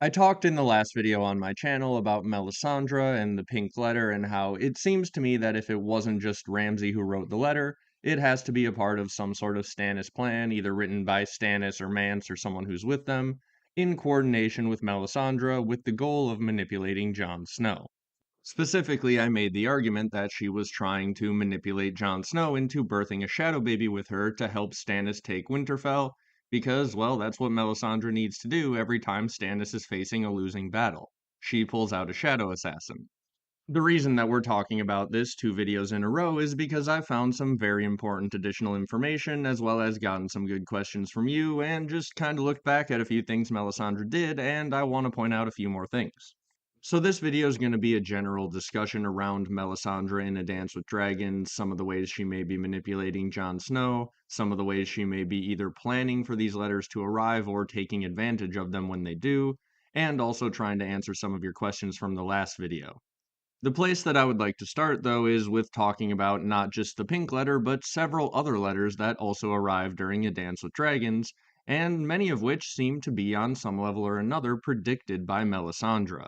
I talked in the last video on my channel about Melisandre and the pink letter and how it seems to me that if it wasn't just Ramsay who wrote the letter, it has to be a part of some sort of Stannis plan, either written by Stannis or Mance or someone who's with them, in coordination with Melisandre with the goal of manipulating Jon Snow. Specifically, I made the argument that she was trying to manipulate Jon Snow into birthing a shadow baby with her to help Stannis take Winterfell, because, well, that's what Melisandre needs to do every time Stannis is facing a losing battle. She pulls out a shadow assassin. The reason that we're talking about this 2 videos in a row is because I found some very important additional information, as well as gotten some good questions from you, and just kind of looked back at a few things Melisandre did, and I want to point out a few more things. So this video is going to be a general discussion around Melisandre in A Dance with Dragons, some of the ways she may be manipulating Jon Snow, some of the ways she may be either planning for these letters to arrive or taking advantage of them when they do, and also trying to answer some of your questions from the last video. The place that I would like to start, though, is with talking about not just the pink letter, but several other letters that also arrived during A Dance with Dragons, and many of which seem to be on some level or another predicted by Melisandre.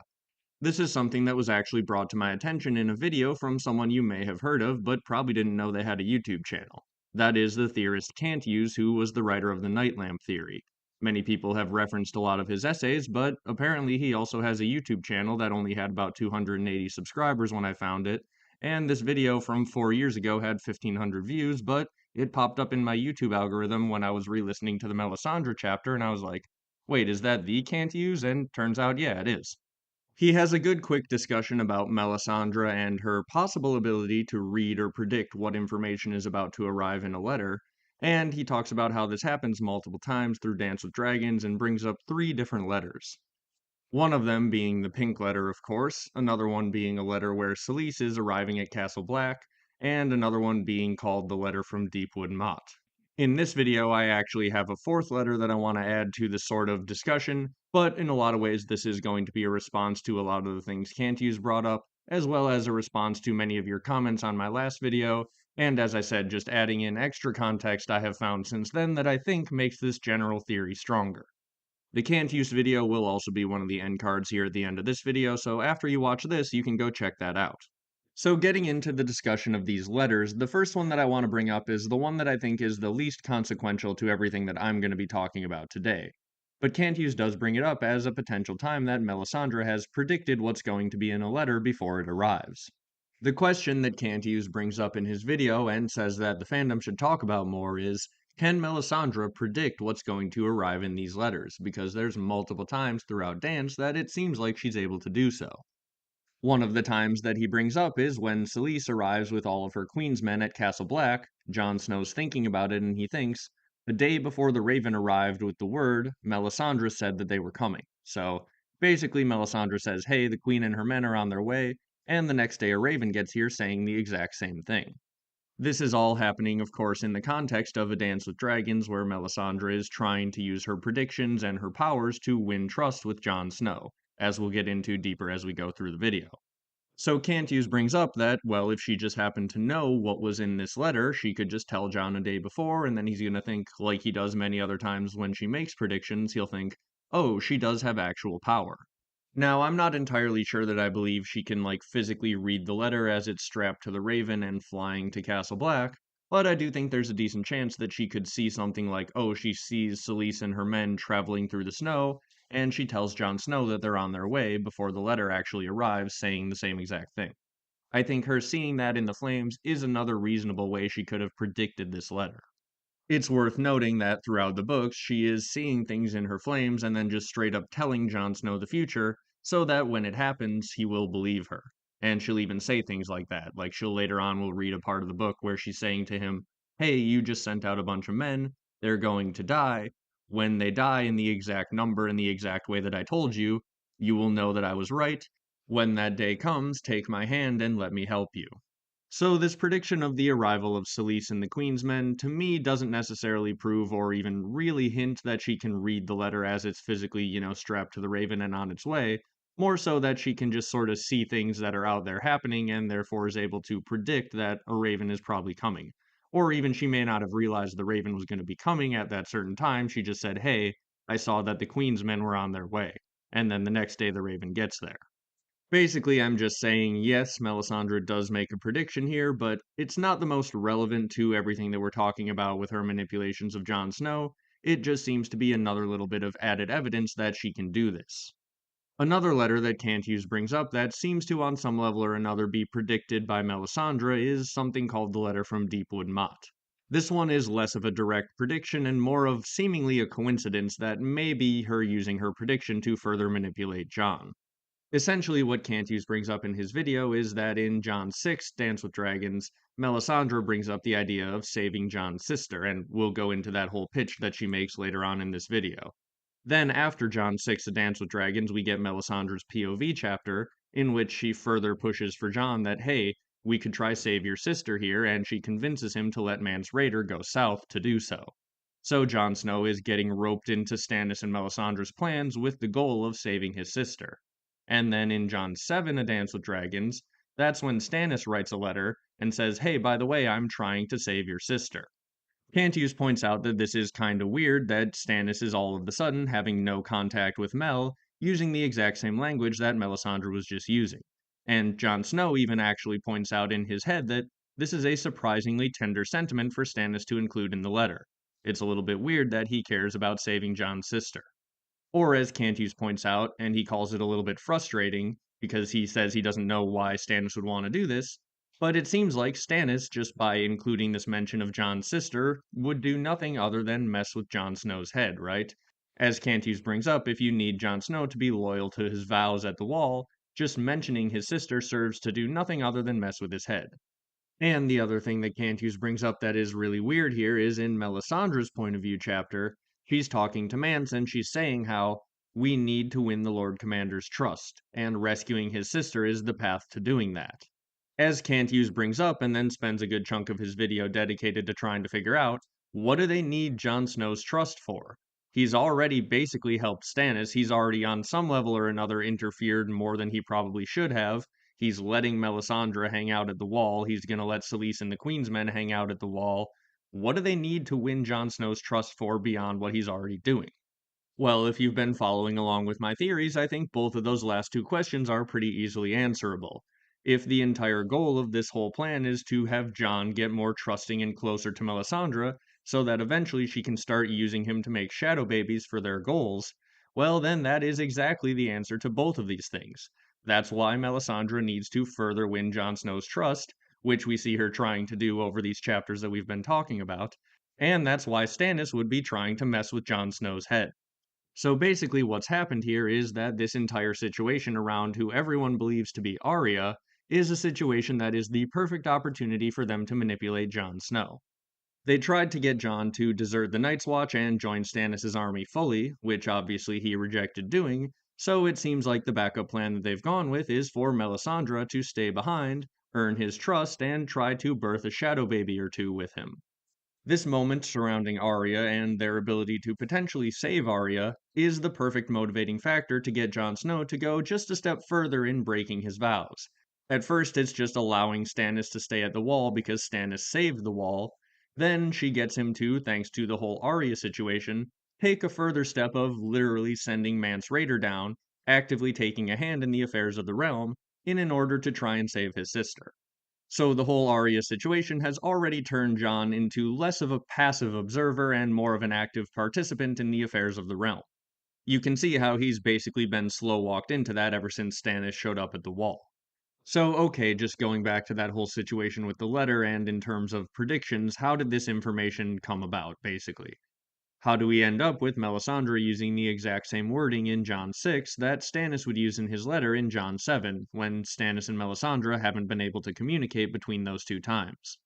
This is something that was actually brought to my attention in a video from someone you may have heard of, but probably didn't know they had a YouTube channel. That is the theorist Cantius, who was the writer of the Night Lamp theory. Many people have referenced a lot of his essays, but apparently he also has a YouTube channel that only had about 280 subscribers when I found it, and this video from 4 years ago had 1,500 views, but it popped up in my YouTube algorithm when I was re-listening to the Melisandre chapter, and I was like, wait, is that the Cantius? And turns out, yeah, it is. He has a good quick discussion about Melisandre and her possible ability to read or predict what information is about to arrive in a letter, and he talks about how this happens multiple times through Dance with Dragons and brings up 3 different letters. One of them being the pink letter, of course, another one being a letter where Selyse is arriving at Castle Black, and another one being called the letter from Deepwood Motte. In this video, I actually have a 4th letter that I want to add to the sort of discussion, but in a lot of ways this is going to be a response to a lot of the things Cantius brought up, as well as a response to many of your comments on my last video, and as I said, just adding in extra context I have found since then that I think makes this general theory stronger. The Cantius video will also be one of the end cards here at the end of this video, so after you watch this, you can go check that out. So getting into the discussion of these letters, the first one that I want to bring up is the one that I think is the least consequential to everything that I'm going to be talking about today. But Cantius does bring it up as a potential time that Melisandre has predicted what's going to be in a letter before it arrives. The question that Cantius brings up in his video and says that the fandom should talk about more is, can Melisandre predict what's going to arrive in these letters? Because there's multiple times throughout Dance that it seems like she's able to do so. One of the times that he brings up is when Selyse arrives with all of her Queen's men at Castle Black. Jon Snow's thinking about it and he thinks, the day before the Raven arrived with the word, Melisandre said that they were coming. So basically, Melisandre says, hey, the Queen and her men are on their way, and the next day a Raven gets here saying the exact same thing. This is all happening, of course, in the context of A Dance with Dragons, where Melisandre is trying to use her predictions and her powers to win trust with Jon Snow, as we'll get into deeper as we go through the video. So Cantius brings up that, well, if she just happened to know what was in this letter, she could just tell Jon a day before, and then he's gonna think, like he does many other times when she makes predictions, he'll think, oh, she does have actual power. Now, I'm not entirely sure that I believe she can, like, physically read the letter as it's strapped to the Raven and flying to Castle Black, but I do think there's a decent chance that she could see something like, oh, she sees Selyse and her men traveling through the snow, and she tells Jon Snow that they're on their way before the letter actually arrives saying the same exact thing. I think her seeing that in the flames is another reasonable way she could have predicted this letter. It's worth noting that throughout the books, she is seeing things in her flames and then just straight up telling Jon Snow the future, so that when it happens, he will believe her. And she'll even say things like that. Like she'll later on will read a part of the book where she's saying to him, hey, you just sent out a bunch of men, they're going to die. When they die in the exact number in the exact way that I told you, you will know that I was right. When that day comes, take my hand and let me help you. So this prediction of the arrival of Selyse and the Queen's men to me doesn't necessarily prove or even really hint that she can read the letter as it's physically, strapped to the Raven and on its way, more so that she can just sort of see things that are out there happening and therefore is able to predict that a Raven is probably coming. Or even she may not have realized the Raven was going to be coming at that certain time, she just said, hey, I saw that the Queen's men were on their way. and then the next day the Raven gets there. Basically, I'm just saying, yes, Melisandre does make a prediction here, but it's not the most relevant to everything that we're talking about with her manipulations of Jon Snow. It just seems to be another little bit of added evidence that she can do this. Another letter that Cantius brings up that seems to, on some level or another, be predicted by Melisandre is something called the letter from Deepwood Motte. This one is less of a direct prediction and more of seemingly a coincidence that may be her using her prediction to further manipulate Jon. Essentially, what Cantius brings up in his video is that in Jon 6, Dance with Dragons, Melisandre brings up the idea of saving Jon's sister, and we'll go into that whole pitch that she makes later on in this video. Then, after Jon 6, A Dance with Dragons, we get Melisandre's POV chapter, in which she further pushes for Jon that, hey, we could try save your sister here, and she convinces him to let Mance Rayder go south to do so. So Jon Snow is getting roped into Stannis and Melisandre's plans with the goal of saving his sister. And then in Jon 7, A Dance with Dragons, that's when Stannis writes a letter and says, hey, by the way, I'm trying to save your sister. Cantius points out that this is kinda weird that Stannis is all of the sudden having no contact with Mel, using the exact same language that Melisandre was just using. And Jon Snow even actually points out in his head that this is a surprisingly tender sentiment for Stannis to include in the letter. It's a little bit weird that he cares about saving Jon's sister. Or as Cantius points out, and he calls it a little bit frustrating, because he says he doesn't know why Stannis would want to do this, but it seems like Stannis, just by including this mention of Jon's sister, would do nothing other than mess with Jon Snow's head, right? As Cantius brings up, if you need Jon Snow to be loyal to his vows at the Wall, just mentioning his sister serves to do nothing other than mess with his head. And the other thing that Cantius brings up that is really weird here is in Melisandre's point of view chapter, she's talking to Mance and she's saying how we need to win the Lord Commander's trust, and rescuing his sister is the path to doing that. As Cantius brings up and then spends a good chunk of his video dedicated to trying to figure out, what do they need Jon Snow's trust for? He's already basically helped Stannis, he's already on some level or another interfered more than he probably should have, he's letting Melisandre hang out at the Wall, he's gonna let Selyse and the Queen's Men hang out at the Wall. What do they need to win Jon Snow's trust for beyond what he's already doing? Well, if you've been following along with my theories, I think both of those last two questions are pretty easily answerable. If the entire goal of this whole plan is to have Jon get more trusting and closer to Melisandre, so that eventually she can start using him to make shadow babies for their goals, well, then that is exactly the answer to both of these things. That's why Melisandre needs to further win Jon Snow's trust, which we see her trying to do over these chapters that we've been talking about, and that's why Stannis would be trying to mess with Jon Snow's head. So basically, what's happened here is that this entire situation around who everyone believes to be Arya is a situation that is the perfect opportunity for them to manipulate Jon Snow. They tried to get Jon to desert the Night's Watch and join Stannis' army fully, which obviously he rejected doing, so it seems like the backup plan that they've gone with is for Melisandre to stay behind, earn his trust, and try to birth a shadow baby or two with him. This moment surrounding Arya and their ability to potentially save Arya is the perfect motivating factor to get Jon Snow to go just a step further in breaking his vows. At first, it's just allowing Stannis to stay at the Wall because Stannis saved the Wall. Then she gets him to, thanks to the whole Arya situation, take a further step of literally sending Mance Rayder down, actively taking a hand in the affairs of the realm, in order to try and save his sister. So the whole Arya situation has already turned Jon into less of a passive observer and more of an active participant in the affairs of the realm. You can see how he's basically been slow walked into that ever since Stannis showed up at the Wall. So, okay, just going back to that whole situation with the letter and in terms of predictions, how did this information come about, basically? How do we end up with Melisandre using the exact same wording in Jon 6 that Stannis would use in his letter in Jon 7, when Stannis and Melisandre haven't been able to communicate between those two times?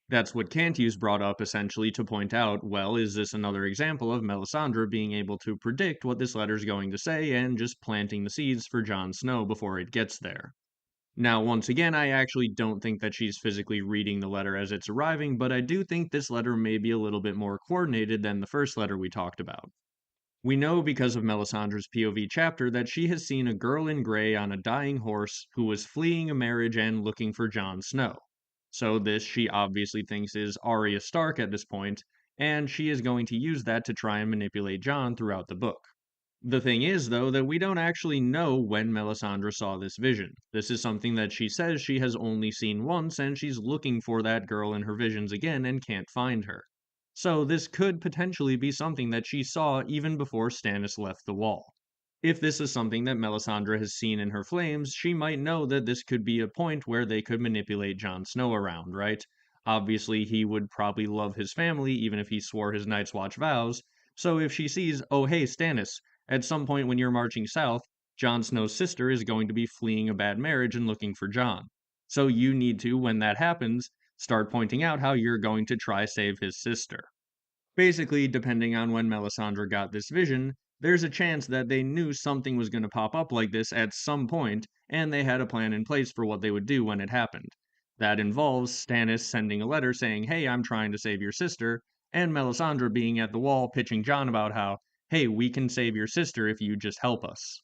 That's what Cantius brought up essentially to point out, well, is this another example of Melisandre being able to predict what this letter's going to say and just planting the seeds for Jon Snow before it gets there? Now, once again, I actually don't think that she's physically reading the letter as it's arriving, but I do think this letter may be a little bit more coordinated than the first letter we talked about. We know because of Melisandre's POV chapter that she has seen a girl in gray on a dying horse who was fleeing a marriage and looking for Jon Snow. So this she obviously thinks is Arya Stark at this point, and she is going to use that to try and manipulate Jon throughout the book. The thing is, though, that we don't actually know when Melisandre saw this vision. This is something that she says she has only seen once, and she's looking for that girl in her visions again and can't find her. So this could potentially be something that she saw even before Stannis left the wall. If this is something that Melisandre has seen in her flames, she might know that this could be a point where they could manipulate Jon Snow around, right? Obviously, he would probably love his family even if he swore his Night's Watch vows. So if she sees, oh hey, Stannis, at some point when you're marching south, Jon Snow's sister is going to be fleeing a bad marriage and looking for Jon. So you need to, when that happens, start pointing out how you're going to try save his sister. Basically, depending on when Melisandre got this vision, there's a chance that they knew something was going to pop up like this at some point, and they had a plan in place for what they would do when it happened. That involves Stannis sending a letter saying, hey, I'm trying to save your sister, and Melisandre being at the wall pitching Jon about how, hey, we can save your sister if you just help us.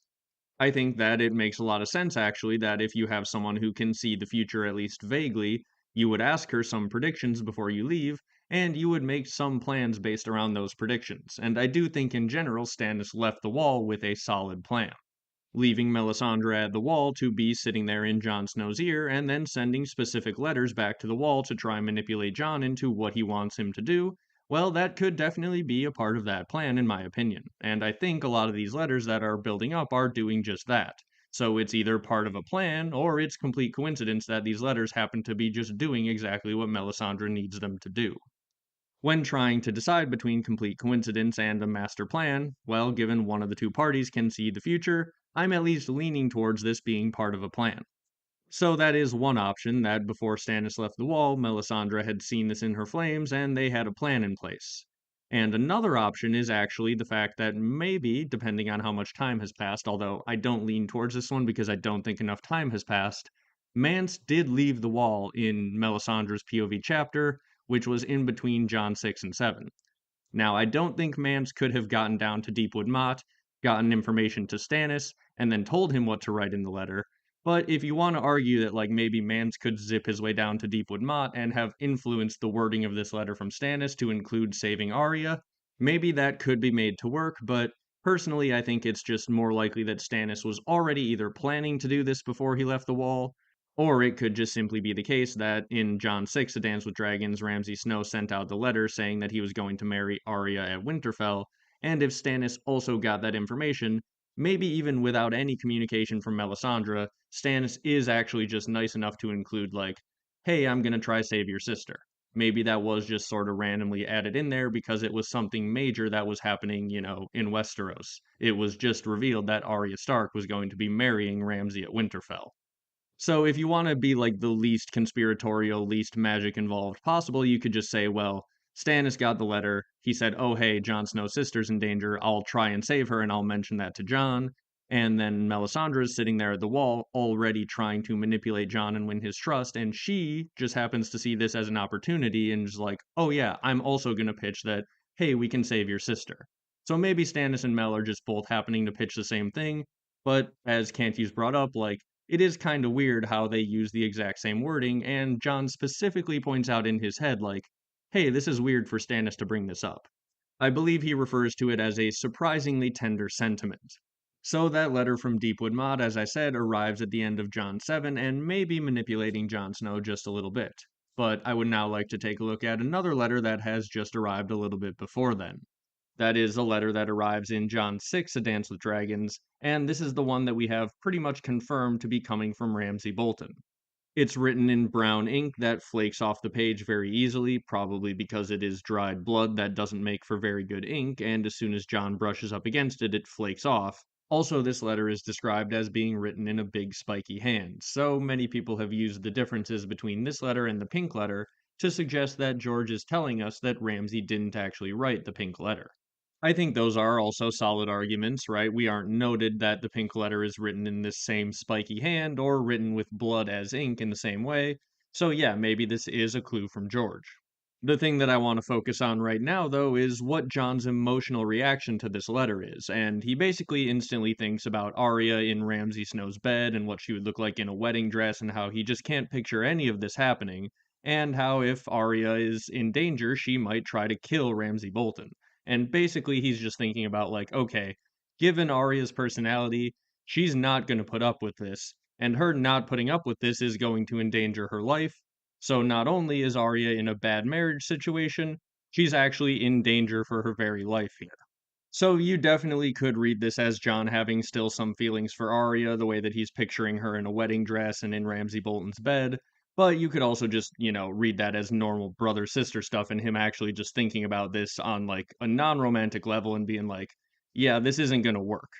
I think that it makes a lot of sense, actually, that if you have someone who can see the future at least vaguely, you would ask her some predictions before you leave, and you would make some plans based around those predictions. And I do think in general, Stannis left the wall with a solid plan, leaving Melisandre at the wall to be sitting there in Jon Snow's ear, and then sending specific letters back to the wall to try and manipulate Jon into what he wants him to do. Well, that could definitely be a part of that plan, in my opinion. And I think a lot of these letters that are building up are doing just that. So it's either part of a plan, or it's complete coincidence that these letters happen to be just doing exactly what Melisandre needs them to do. When trying to decide between complete coincidence and a master plan, well, given one of the two parties can see the future, I'm at least leaning towards this being part of a plan. So that is one option that before Stannis left the wall, Melisandre had seen this in her flames and they had a plan in place. And another option is actually the fact that maybe, depending on how much time has passed, although I don't lean towards this one because I don't think enough time has passed, Mance did leave the wall in Melisandre's POV chapter, which was in between John 6 and 7. Now, I don't think Mance could have gotten down to Deepwood Motte, gotten information to Stannis, and then told him what to write in the letter. But if you want to argue that like maybe Mance could zip his way down to Deepwood Motte and have influenced the wording of this letter from Stannis to include saving Arya, maybe that could be made to work, but personally I think it's just more likely that Stannis was already either planning to do this before he left the wall, or it could just simply be the case that in Jon 6, A Dance with Dragons, Ramsay Snow sent out the letter saying that he was going to marry Arya at Winterfell, and if Stannis also got that information, maybe even without any communication from Melisandre, Stannis is actually just nice enough to include, like, hey, I'm gonna try save your sister. Maybe that was just sort of randomly added in there because it was something major that was happening, in Westeros. It was just revealed that Arya Stark was going to be marrying Ramsay at Winterfell. So if you want to be like the least conspiratorial, least magic involved possible, you could just say, well, Stannis got the letter. He said, oh, hey, Jon Snow's sister's in danger. I'll try and save her, and I'll mention that to Jon. And then Melisandre is sitting there at the wall, already trying to manipulate Jon and win his trust. And she just happens to see this as an opportunity and is like, oh, yeah, I'm also going to pitch that, hey, we can save your sister. So maybe Stannis and Mel are just both happening to pitch the same thing. But as Canty's brought up, like, it is kind of weird how they use the exact same wording, and Jon specifically points out in his head, like, hey, this is weird for Stannis to bring this up. I believe he refers to it as a surprisingly tender sentiment. So that letter from Deepwood Motte, as I said, arrives at the end of Jon 7 and may be manipulating Jon Snow just a little bit. But I would now like to take a look at another letter that has just arrived a little bit before then. That is a letter that arrives in Jon 6, A Dance with Dragons, and this is the one that we have pretty much confirmed to be coming from Ramsay Bolton. It's written in brown ink that flakes off the page very easily, probably because it is dried blood that doesn't make for very good ink, and as soon as Jon brushes up against it, it flakes off. Also, this letter is described as being written in a big spiky hand, so many people have used the differences between this letter and the pink letter to suggest that George is telling us that Ramsay didn't actually write the pink letter. I think those are also solid arguments, right? We aren't noted that the pink letter is written in this same spiky hand or written with blood as ink in the same way. So, yeah, maybe this is a clue from George. The thing that I want to focus on right now, though, is what John's emotional reaction to this letter is. And he basically instantly thinks about Arya in Ramsay Snow's bed and what she would look like in a wedding dress, and how he just can't picture any of this happening, and how if Arya is in danger, she might try to kill Ramsay Bolton. And basically, he's just thinking about, like, okay, Given Arya's personality, she's not going to put up with this, and her not putting up with this is going to endanger her life. So not only is Arya in a bad marriage situation, she's actually in danger for her very life here. So you definitely could read this as Jon having still some feelings for Arya, the way that he's picturing her in a wedding dress and in Ramsay Bolton's bed. But you could also just, read that as normal brother sister stuff and him actually just thinking about this on like a non romantic level and being like, yeah, this isn't going to work.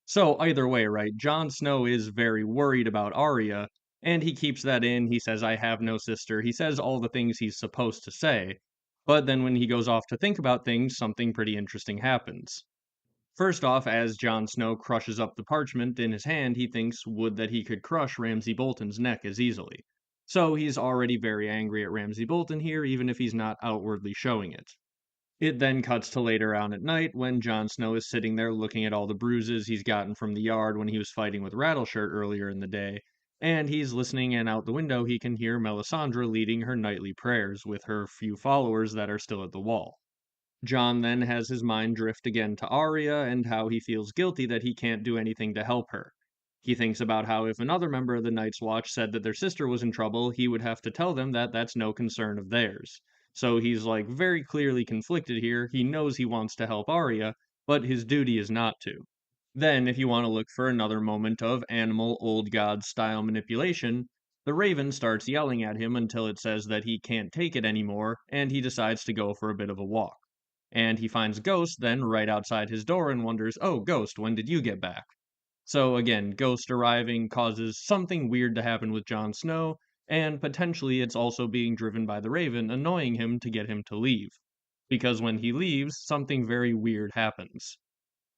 So either way, right, Jon Snow is very worried about Arya, and he keeps that in. He says, I have no sister. He says all the things he's supposed to say. But then when he goes off to think about things, something pretty interesting happens. First off, as Jon Snow crushes up the parchment in his hand, he thinks would that he could crush Ramsay Bolton's neck as easily. So he's already very angry at Ramsay Bolton here, even if he's not outwardly showing it. It then cuts to later on at night when Jon Snow is sitting there looking at all the bruises he's gotten from the yard when he was fighting with Rattleshirt earlier in the day, and he's listening, and out the window he can hear Melisandre leading her nightly prayers with her few followers that are still at the wall. Jon then has his mind drift again to Arya and how he feels guilty that he can't do anything to help her. He thinks about how if another member of the Night's Watch said that their sister was in trouble, he would have to tell them that that's no concern of theirs. So he's like very clearly conflicted here. He knows he wants to help Arya, but his duty is not to. Then, if you want to look for another moment of animal old god style manipulation, the raven starts yelling at him until it says that he can't take it anymore, and he decides to go for a bit of a walk. And he finds Ghost then right outside his door and wonders, oh, Ghost, when did you get back? So again, Ghost arriving causes something weird to happen with Jon Snow, and potentially it's also being driven by the Raven, annoying him to get him to leave. Because when he leaves, something very weird happens.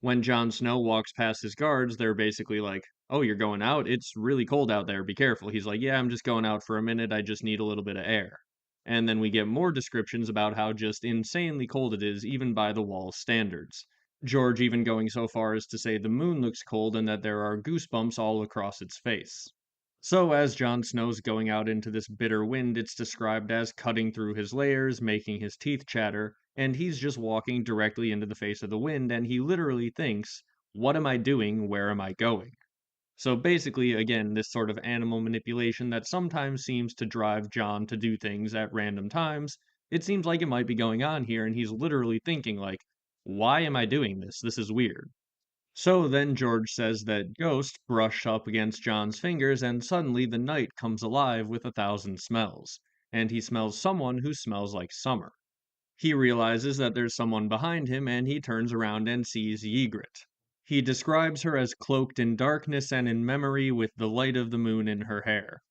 When Jon Snow walks past his guards, they're basically like, oh, you're going out? It's really cold out there, be careful. He's like, yeah, I'm just going out for a minute, I just need a little bit of air. And then we get more descriptions about how just insanely cold it is, even by the wall's standards. George even going so far as to say the moon looks cold and that there are goosebumps all across its face. So, as Jon Snow's going out into this bitter wind, it's described as cutting through his layers, making his teeth chatter, and he's just walking directly into the face of the wind, and he literally thinks, what am I doing? Where am I going? So basically, again, this sort of animal manipulation that sometimes seems to drive Jon to do things at random times, it seems like it might be going on here, and he's literally thinking, like, why am I doing this? This is weird. So then George says that ghosts brush up against Jon's fingers, and suddenly the night comes alive with 1,000 smells, and he smells someone who smells like summer. He realizes that there's someone behind him, and he turns around and sees Ygritte. He describes her as cloaked in darkness and in memory with the light of the moon in her hair.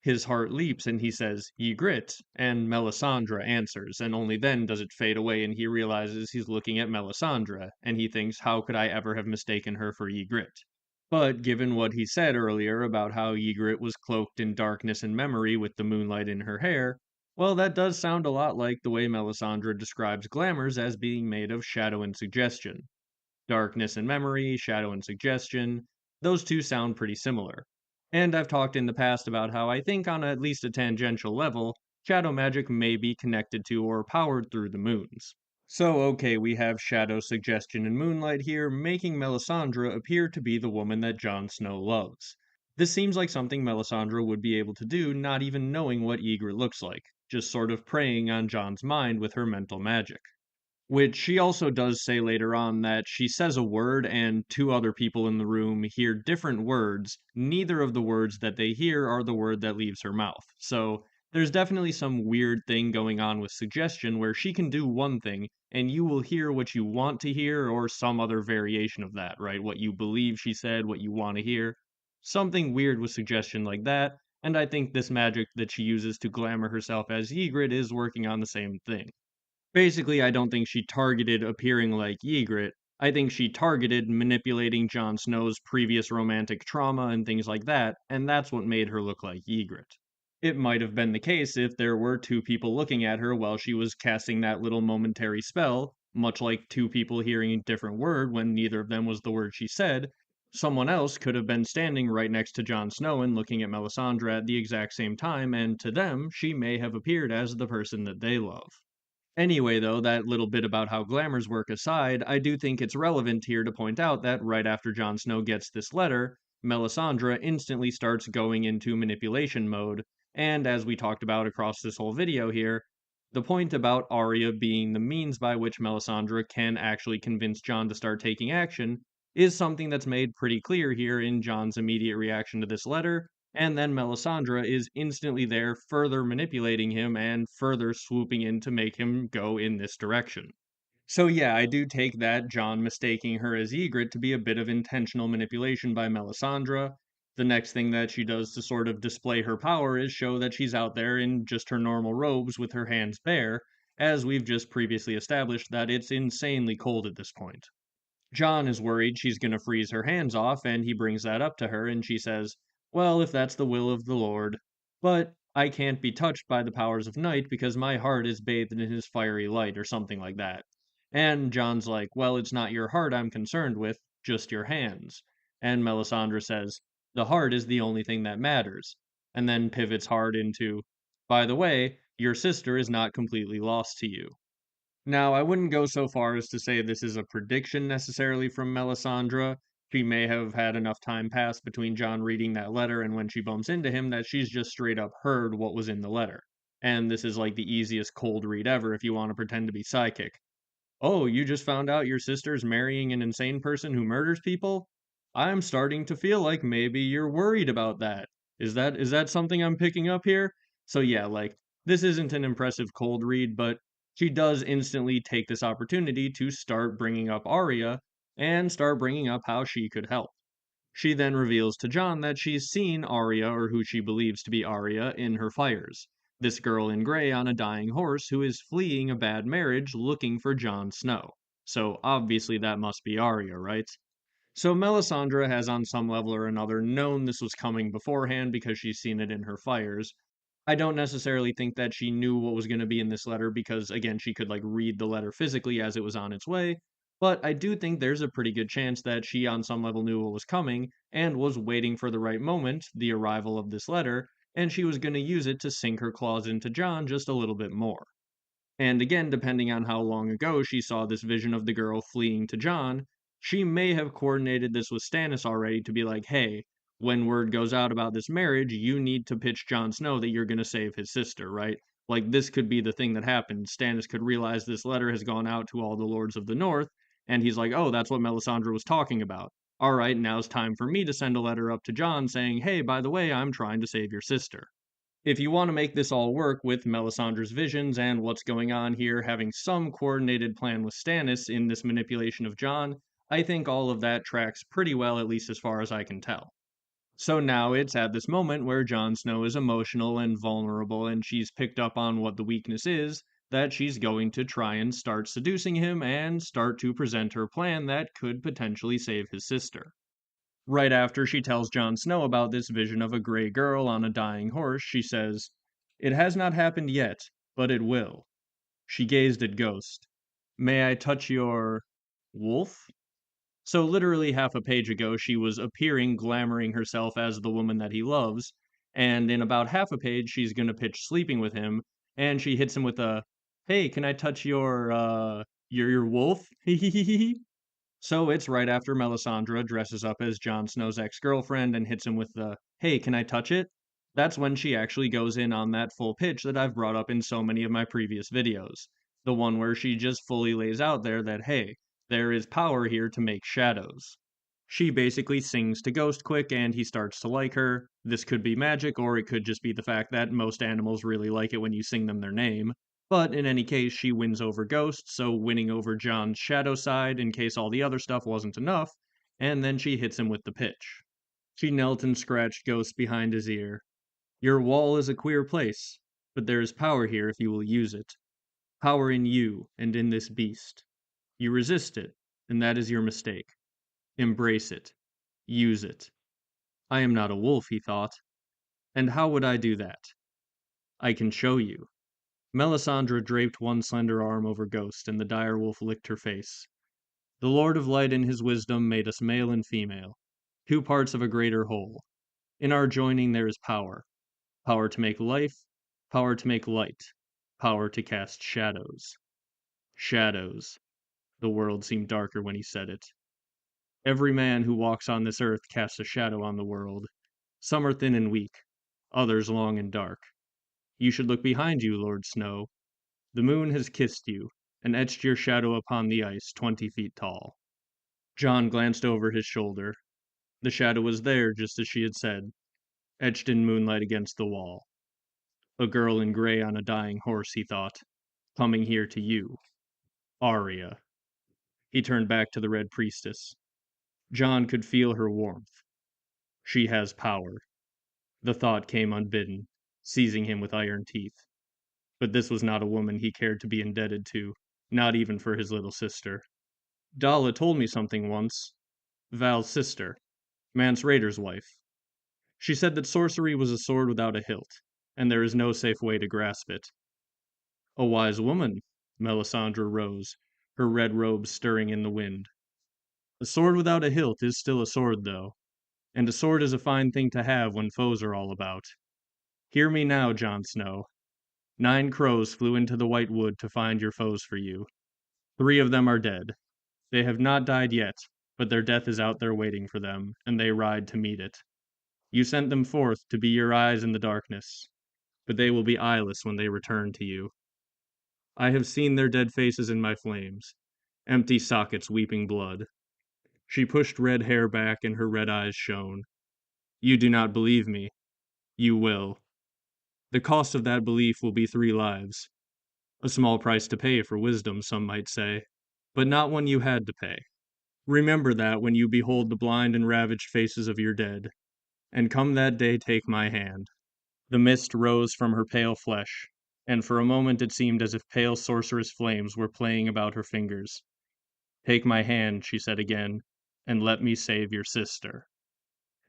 His heart leaps and he says, Ygritte, and Melisandre answers, and only then does it fade away and he realizes he's looking at Melisandre, and he thinks, how could I ever have mistaken her for Ygritte? But given what he said earlier about how Ygritte was cloaked in darkness and memory with the moonlight in her hair, well, that does sound a lot like the way Melisandre describes glamours as being made of shadow and suggestion. Darkness and memory, shadow and suggestion, those two sound pretty similar. And I've talked in the past about how I think on at least a tangential level, shadow magic may be connected to or powered through the moons. So okay, we have shadow suggestion and moonlight here, making Melisandre appear to be the woman that Jon Snow loves. This seems like something Melisandre would be able to do, not even knowing what Ygritte looks like, just sort of preying on Jon's mind with her mental magic. Which she also does say later on that she says a word and two other people in the room hear different words. Neither of the words that they hear are the word that leaves her mouth. So there's definitely some weird thing going on with suggestion where she can do one thing and you will hear what you want to hear or some other variation of that, right? What you believe she said, what you want to hear. Something weird with suggestion like that. And I think this magic that she uses to glamour herself as Ygritte is working on the same thing. Basically, I don't think she targeted appearing like Ygritte. I think she targeted manipulating Jon Snow's previous romantic trauma and things like that, and that's what made her look like Ygritte. It might have been the case if there were two people looking at her while she was casting that little momentary spell, much like two people hearing a different word when neither of them was the word she said. Someone else could have been standing right next to Jon Snow and looking at Melisandre at the exact same time, and to them, she may have appeared as the person that they love. Anyway, though, that little bit about how glamours work aside, I do think it's relevant here to point out that right after Jon Snow gets this letter, Melisandre instantly starts going into manipulation mode, and as we talked about across this whole video here, the point about Arya being the means by which Melisandre can actually convince Jon to start taking action is something that's made pretty clear here in Jon's immediate reaction to this letter, and then Melisandre is instantly there, further manipulating him and further swooping in to make him go in this direction. So, yeah, I do take that Jon mistaking her as Ygritte to be a bit of intentional manipulation by Melisandre. The next thing that she does to sort of display her power is show that she's out there in just her normal robes with her hands bare, as we've just previously established that it's insanely cold at this point. Jon is worried she's going to freeze her hands off, and he brings that up to her, and she says, "Well, if that's the will of the Lord. But I can't be touched by the powers of night because my heart is bathed in his fiery light," or something like that. And Jon's like, "Well, it's not your heart I'm concerned with, just your hands." And Melisandre says, "The heart is the only thing that matters," and then pivots hard into, "By the way, your sister is not completely lost to you." Now, I wouldn't go so far as to say this is a prediction necessarily from Melisandre. She may have had enough time pass between Jon reading that letter and when she bumps into him that she's just straight up heard what was in the letter. And this is like the easiest cold read ever if you want to pretend to be psychic. "Oh, you just found out your sister's marrying an insane person who murders people? I'm starting to feel like maybe you're worried about that. Is that something I'm picking up here?" So yeah, like this isn't an impressive cold read, but she does instantly take this opportunity to start bringing up Arya and start bringing up how she could help. She then reveals to Jon that she's seen Arya, or who she believes to be Arya, in her fires. This girl in gray on a dying horse who is fleeing a bad marriage looking for Jon Snow. So obviously that must be Arya, right? So Melisandre has on some level or another known this was coming beforehand because she's seen it in her fires. I don't necessarily think that she knew what was going to be in this letter because again she could like read the letter physically as it was on its way, but I do think there's a pretty good chance that she on some level knew what was coming and was waiting for the right moment, the arrival of this letter, and she was going to use it to sink her claws into Jon just a little bit more. And again, depending on how long ago she saw this vision of the girl fleeing to Jon, she may have coordinated this with Stannis already to be like, "Hey, when word goes out about this marriage, you need to pitch Jon Snow that you're going to save his sister," right? Like, this could be the thing that happened. Stannis could realize this letter has gone out to all the lords of the North, and he's like, "Oh, that's what Melisandre was talking about. All right, now's time for me to send a letter up to Jon saying, hey, by the way, I'm trying to save your sister." If you want to make this all work with Melisandre's visions and what's going on here, having some coordinated plan with Stannis in this manipulation of Jon, I think all of that tracks pretty well, at least as far as I can tell. So now it's at this moment where Jon Snow is emotional and vulnerable, and she's picked up on what the weakness is, that she's going to try and start seducing him and start to present her plan that could potentially save his sister. Right after she tells Jon Snow about this vision of a gray girl on a dying horse, she says, "It has not happened yet, but it will." She gazed at Ghost. "May I touch your wolf?" So, literally half a page ago, she was appearing, glamoring herself as the woman that he loves, and in about half a page, she's gonna pitch sleeping with him, and she hits him with a, "Hey, can I touch your wolf?" So it's right after Melisandre dresses up as Jon Snow's ex-girlfriend and hits him with the, "Hey, can I touch it?" That's when she actually goes in on that full pitch that I've brought up in so many of my previous videos. The one where she just fully lays out there that, hey, there is power here to make shadows. She basically sings to Ghost quick and he starts to like her. This could be magic or it could just be the fact that most animals really like it when you sing them their name. But in any case, she wins over Ghost, so winning over Jon's shadow side in case all the other stuff wasn't enough, and then she hits him with the pitch. She knelt and scratched Ghost behind his ear. "Your wall is a queer place, but there is power here if you will use it. Power in you and in this beast. You resist it, and that is your mistake. Embrace it. Use it." I am not a wolf, he thought. And how would I do that? I can show you. Melisandre draped one slender arm over Ghost, and the dire wolf licked her face. "The Lord of Light in his wisdom made us male and female, two parts of a greater whole. In our joining there is power. Power to make life, power to make light, power to cast shadows." Shadows. The world seemed darker when he said it. Every man who walks on this earth casts a shadow on the world. Some are thin and weak, others long and dark. You should look behind you, Lord Snow. The moon has kissed you, and etched your shadow upon the ice 20 feet tall. Jon glanced over his shoulder. The shadow was there, just as she had said, etched in moonlight against the wall. A girl in gray on a dying horse, he thought, coming here to you. Arya. He turned back to the Red Priestess. Jon could feel her warmth. She has power. The thought came unbidden, seizing him with iron teeth. But this was not a woman he cared to be indebted to, not even for his little sister. Dalla told me something once. Val's sister, Mance Raider's wife. She said that sorcery was a sword without a hilt, and there is no safe way to grasp it. A wise woman, Melisandre rose, her red robes stirring in the wind. A sword without a hilt is still a sword, though, and a sword is a fine thing to have when foes are all about. Hear me now, Jon Snow. 9 crows flew into the White Wood to find your foes for you. 3 of them are dead. They have not died yet, but their death is out there waiting for them, and they ride to meet it. You sent them forth to be your eyes in the darkness, but they will be eyeless when they return to you. I have seen their dead faces in my flames, empty sockets weeping blood. She pushed red hair back and her red eyes shone. You do not believe me. You will. The cost of that belief will be 3 lives. A small price to pay for wisdom, some might say, but not one you had to pay. Remember that when you behold the blind and ravaged faces of your dead, and come that day take my hand. The mist rose from her pale flesh, and for a moment it seemed as if pale sorceress flames were playing about her fingers. Take my hand, she said again, and let me save your sister.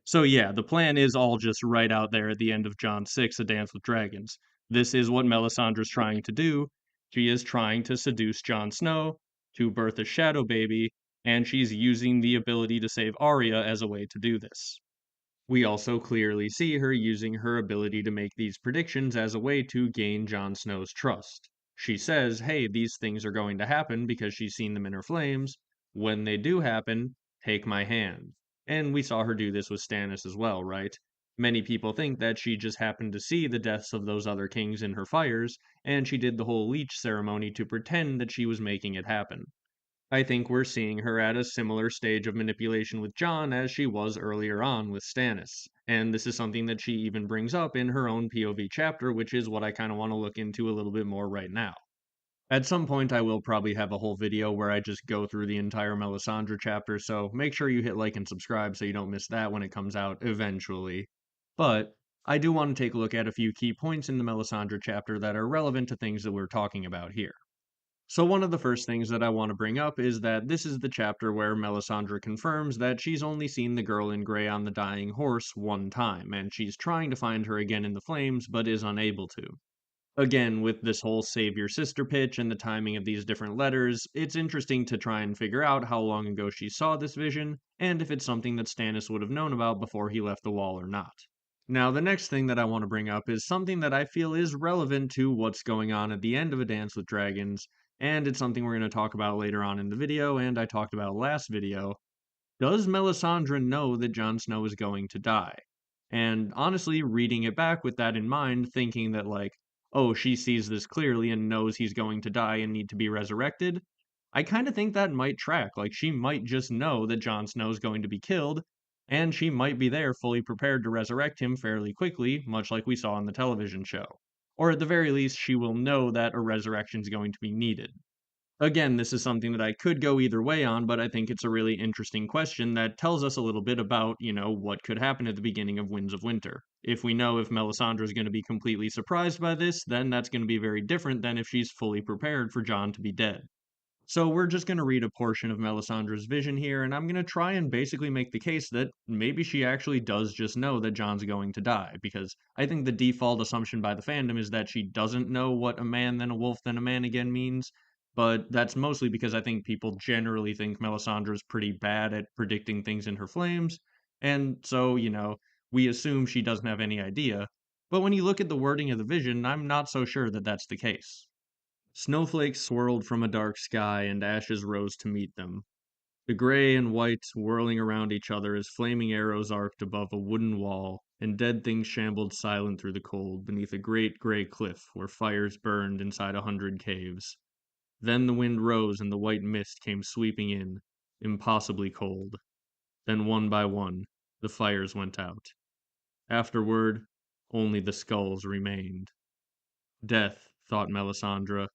So yeah, the plan is all just right out there at the end of Jon 6, A Dance with Dragons. This is what Melisandre's trying to do. She is trying to seduce Jon Snow to birth a shadow baby, and she's using the ability to save Arya as a way to do this. We also clearly see her using her ability to make these predictions as a way to gain Jon Snow's trust. She says, hey, these things are going to happen because she's seen them in her flames. When they do happen, take my hand. And we saw her do this with Stannis as well, right? Many people think that she just happened to see the deaths of those other kings in her fires, and she did the whole leech ceremony to pretend that she was making it happen. I think we're seeing her at a similar stage of manipulation with Jon as she was earlier on with Stannis. And this is something that she even brings up in her own POV chapter, which is what I kind of want to look into a little bit more right now. At some point, I will probably have a whole video where I just go through the entire Melisandre chapter, so make sure you hit like and subscribe so you don't miss that when it comes out eventually. But I do want to take a look at a few key points in the Melisandre chapter that are relevant to things that we're talking about here. So one of the first things that I want to bring up is that this is the chapter where Melisandre confirms that she's only seen the girl in gray on the dying horse one time, and she's trying to find her again in the flames, but is unable to. Again, with this whole save your sister pitch and the timing of these different letters, it's interesting to try and figure out how long ago she saw this vision, and if it's something that Stannis would have known about before he left the wall or not. Now, the next thing that I want to bring up is something that I feel is relevant to what's going on at the end of A Dance with Dragons, and it's something we're going to talk about later on in the video, and I talked about last video. Does Melisandre know that Jon Snow is going to die? And honestly, reading it back with that in mind, thinking that, like, oh, she sees this clearly and knows he's going to die and need to be resurrected, I kind of think that might track. Like, she might just know that Jon Snow's going to be killed, and she might be there fully prepared to resurrect him fairly quickly, much like we saw on the television show. Or at the very least, she will know that a resurrection is going to be needed. Again, this is something that I could go either way on, but I think it's a really interesting question that tells us a little bit about, what could happen at the beginning of Winds of Winter. If we know if Melisandre is going to be completely surprised by this, then that's going to be very different than if she's fully prepared for Jon to be dead. So we're just going to read a portion of Melisandre's vision here, and I'm going to try and basically make the case that maybe she actually does just know that Jon's going to die, because I think the default assumption by the fandom is that she doesn't know what a man then a wolf then a man again means, but that's mostly because I think people generally think Melisandre is pretty bad at predicting things in her flames, and so, we assume she doesn't have any idea. But when you look at the wording of the vision, I'm not so sure that that's the case. Snowflakes swirled from a dark sky and ashes rose to meet them. The gray and white whirling around each other as flaming arrows arced above a wooden wall, and dead things shambled silent through the cold beneath a great gray cliff where fires burned inside 100 caves. Then the wind rose and the white mist came sweeping in, impossibly cold. Then one by one, the fires went out. Afterward, only the skulls remained. Death, thought Melisandre.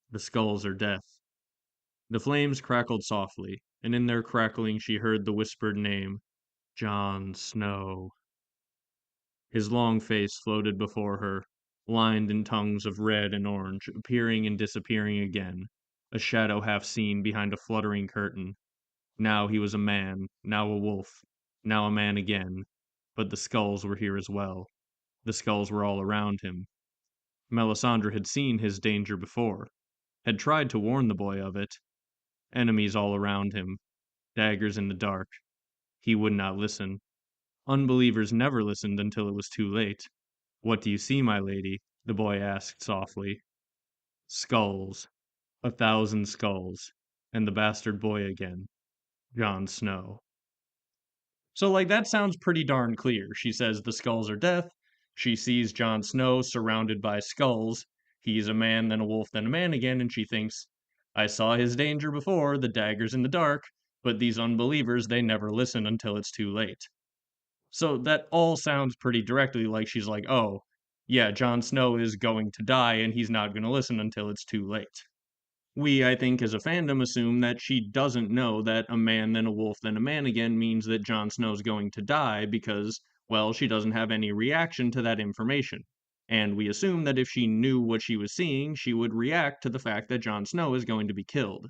The skulls are death. The flames crackled softly, and in their crackling she heard the whispered name, Jon Snow. His long face floated before her, lined in tongues of red and orange, appearing and disappearing again, a shadow half seen behind a fluttering curtain. Now he was a man, now a wolf, now a man again, but the skulls were here as well. The skulls were all around him. Melisandre had seen his danger before, had tried to warn the boy of it. Enemies all around him, daggers in the dark. He would not listen. Unbelievers never listened until it was too late. What do you see, my lady? The boy asked softly. Skulls. 1,000 skulls. And the bastard boy again. Jon Snow. So, that sounds pretty darn clear. She says the skulls are death. She sees Jon Snow surrounded by skulls. He's a man, then a wolf, then a man again, and she thinks, I saw his danger before, the daggers in the dark, but these unbelievers, they never listen until it's too late. So that all sounds pretty directly like she's like, oh, yeah, Jon Snow is going to die and he's not going to listen until it's too late. We, I think, as a fandom, assume that she doesn't know that a man, then a wolf, then a man again means that Jon Snow's going to die because, well, she doesn't have any reaction to that information. And we assume that if she knew what she was seeing, she would react to the fact that Jon Snow is going to be killed.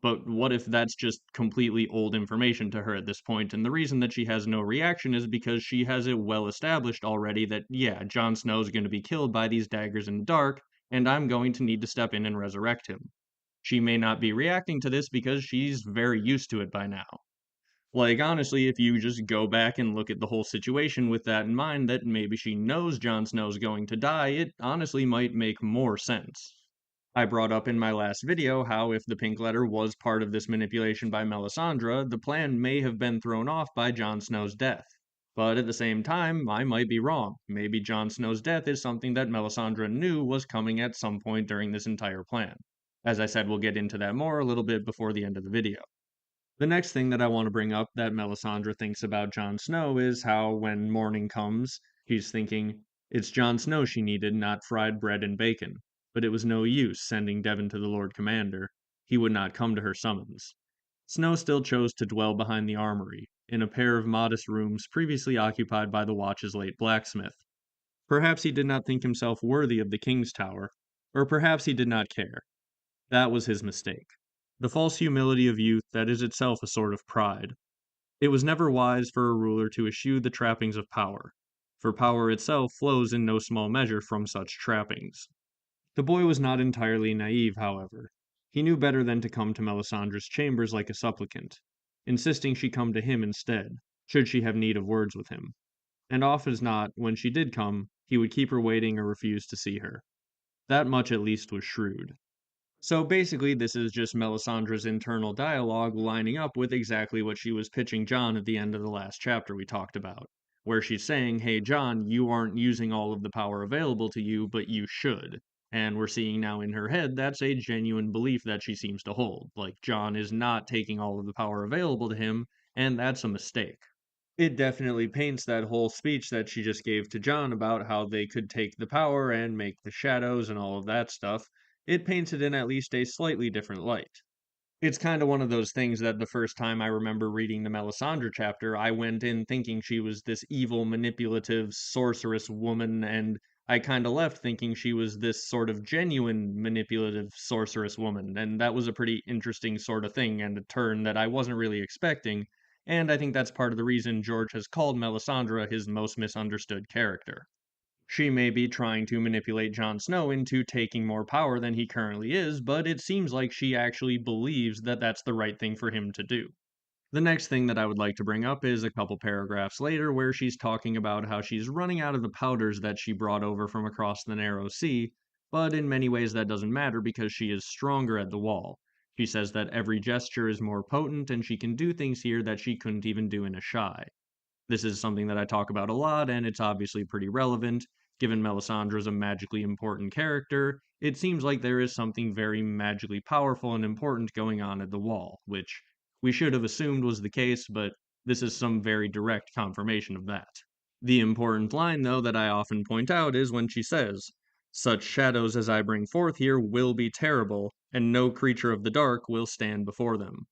But what if that's just completely old information to her at this point? And the reason that she has no reaction is because she has it well established already that, yeah, Jon Snow's going to be killed by these daggers in the dark, and I'm going to need to step in and resurrect him. She may not be reacting to this because she's very used to it by now. Honestly, if you just go back and look at the whole situation with that in mind, that maybe she knows Jon Snow's going to die, it honestly might make more sense. I brought up in my last video how if the pink letter was part of this manipulation by Melisandre, the plan may have been thrown off by Jon Snow's death. But at the same time, I might be wrong. Maybe Jon Snow's death is something that Melisandre knew was coming at some point during this entire plan. As I said, we'll get into that more a little bit before the end of the video. The next thing that I want to bring up that Melisandre thinks about Jon Snow is how when morning comes, he's thinking, it's Jon Snow she needed, not fried bread and bacon. But it was no use sending Devon to the Lord Commander. He would not come to her summons. Snow still chose to dwell behind the armory, in a pair of modest rooms previously occupied by the Watch's late blacksmith. Perhaps he did not think himself worthy of the King's Tower, or perhaps he did not care. That was his mistake. The false humility of youth that is itself a sort of pride. It was never wise for a ruler to eschew the trappings of power, for power itself flows in no small measure from such trappings. The boy was not entirely naive, however. He knew better than to come to Melisandre's chambers like a supplicant, insisting she come to him instead, should she have need of words with him. And oft as not, when she did come, he would keep her waiting or refuse to see her. That much at least was shrewd. So basically, this is just Melisandre's internal dialogue lining up with exactly what she was pitching Jon at the end of the last chapter we talked about, where she's saying, hey, Jon, you aren't using all of the power available to you, but you should. And we're seeing now in her head that's a genuine belief that she seems to hold. Jon is not taking all of the power available to him, and that's a mistake. It definitely paints that whole speech that she just gave to Jon about how they could take the power and make the shadows and all of that stuff. It paints it in at least a slightly different light. It's kind of one of those things that the first time I remember reading the Melisandre chapter, I went in thinking she was this evil, manipulative, sorceress woman, and I kind of left thinking she was this sort of genuine, manipulative, sorceress woman, and that was a pretty interesting sort of thing and a turn that I wasn't really expecting, and I think that's part of the reason George has called Melisandre his most misunderstood character. She may be trying to manipulate Jon Snow into taking more power than he currently is, but it seems like she actually believes that that's the right thing for him to do. The next thing that I would like to bring up is a couple paragraphs later where she's talking about how she's running out of the powders that she brought over from across the narrow sea, But in many ways that doesn't matter because she is stronger at the wall. She says that every gesture is more potent and she can do things here that she couldn't even do in a shy. This is something that I talk about a lot, and it's obviously pretty relevant. Given Melisandre is a magically important character, it seems like there is something very magically powerful and important going on at the wall, which we should have assumed was the case, but this is some very direct confirmation of that. The important line, though, that I often point out is when she says, "Such shadows as I bring forth here will be terrible, and no creature of the dark will stand before them."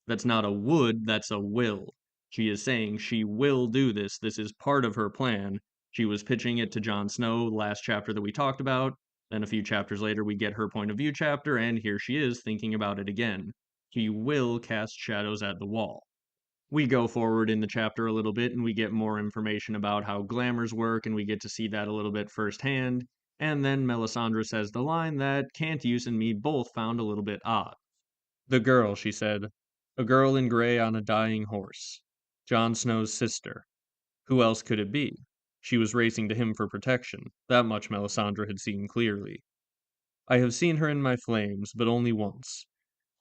That's not a would, that's a will. She is saying she will do this. This is part of her plan. She was pitching it to Jon Snow last chapter that we talked about. Then a few chapters later, we get her point of view chapter, and here she is thinking about it again. She will cast shadows at the wall. We go forward in the chapter a little bit and we get more information about how glamours work, and we get to see that a little bit firsthand. And then Melisandre says the line that Cantius and me both found a little bit odd. "The girl," she said. "A girl in gray on a dying horse. Jon Snow's sister. Who else could it be?" She was racing to him for protection. That much Melisandre had seen clearly. "I have seen her in my flames, but only once.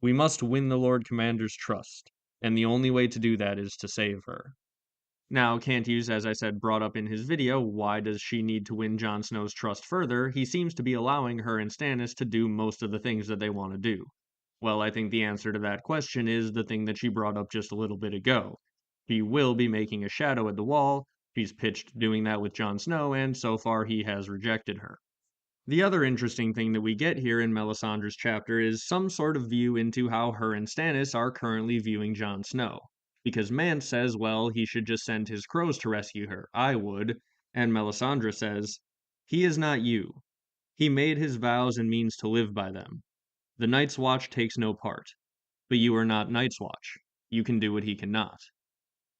We must win the Lord Commander's trust, and the only way to do that is to save her." Now, Cantius, as I said, brought up in his video, why does she need to win Jon Snow's trust further? He seems to be allowing her and Stannis to do most of the things that they want to do. Well, I think the answer to that question is the thing that she brought up just a little bit ago. She will be making a shadow at the wall. She's pitched doing that with Jon Snow, and so far he has rejected her. The other interesting thing that we get here in Melisandre's chapter is some sort of view into how her and Stannis are currently viewing Jon Snow. Because Mance says, well, he should just send his crows to rescue her. I would. And Melisandre says, "He is not you. He made his vows and means to live by them. The Night's Watch takes no part. But you are not Night's Watch. You can do what he cannot."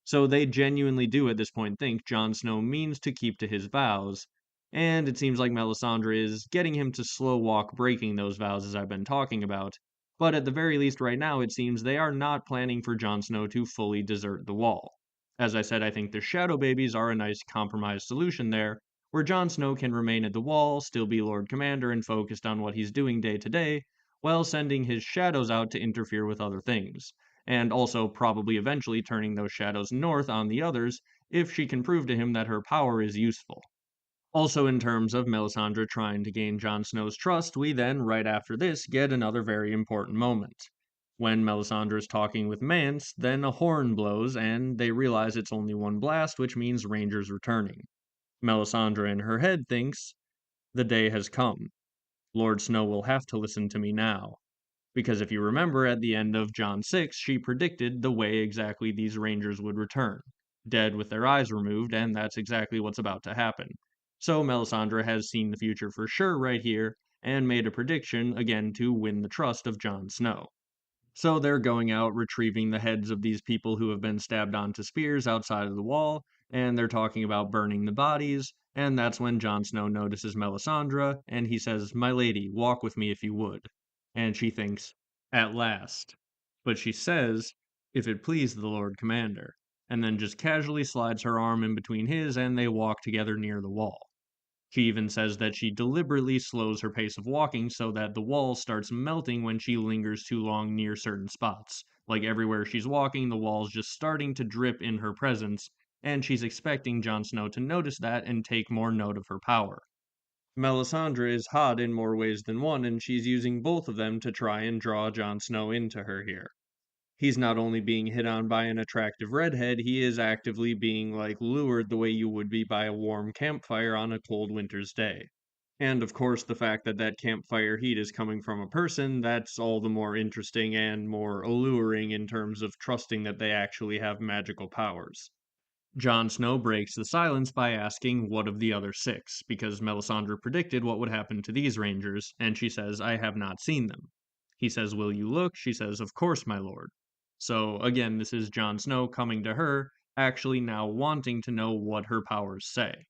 So they genuinely do at this point think Jon Snow means to keep to his vows, and it seems like Melisandre is getting him to slow walk breaking those vows as I've been talking about. But at the very least right now it seems they are not planning for Jon Snow to fully desert the wall. As I said, I think the Shadow Babies are a nice compromise solution there, where Jon Snow can remain at the wall, still be Lord Commander and focused on what he's doing day to day, while sending his shadows out to interfere with other things, and also probably eventually turning those shadows north on the others if she can prove to him that her power is useful. Also, in terms of Melisandre trying to gain Jon Snow's trust, we then, right after this, get another very important moment. When Melisandre is talking with Mance, then a horn blows, and they realize it's only one blast, which means Rangers returning. Melisandre in her head thinks, "The day has come. Lord Snow will have to listen to me now." Because if you remember, at the end of Jon 6, she predicted the way exactly these Rangers would return. Dead with their eyes removed, and that's exactly what's about to happen. So Melisandre has seen the future for sure right here, and made a prediction, again to win the trust of Jon Snow. So they're going out retrieving the heads of these people who have been stabbed onto spears outside of the wall, and they're talking about burning the bodies, and that's when Jon Snow notices Melisandre, and he says, "My lady, walk with me if you would." And she thinks, "At last." But she says, "If it please the Lord Commander," and then just casually slides her arm in between his, and they walk together near the wall. She even says that she deliberately slows her pace of walking so that the wall starts melting when she lingers too long near certain spots. Like everywhere she's walking, the wall's just starting to drip in her presence, and she's expecting Jon Snow to notice that and take more note of her power. Melisandre is hot in more ways than one, and she's using both of them to try and draw Jon Snow into her here. He's not only being hit on by an attractive redhead, he is actively being lured the way you would be by a warm campfire on a cold winter's day. And of course, the fact that that campfire heat is coming from a person, that's all the more interesting and more alluring in terms of trusting that they actually have magical powers. Jon Snow breaks the silence by asking what of the other six, because Melisandre predicted what would happen to these rangers, and she says, "I have not seen them." He says, "Will you look?" She says, "Of course, my lord." So again, this is Jon Snow coming to her, actually now wanting to know what her powers say.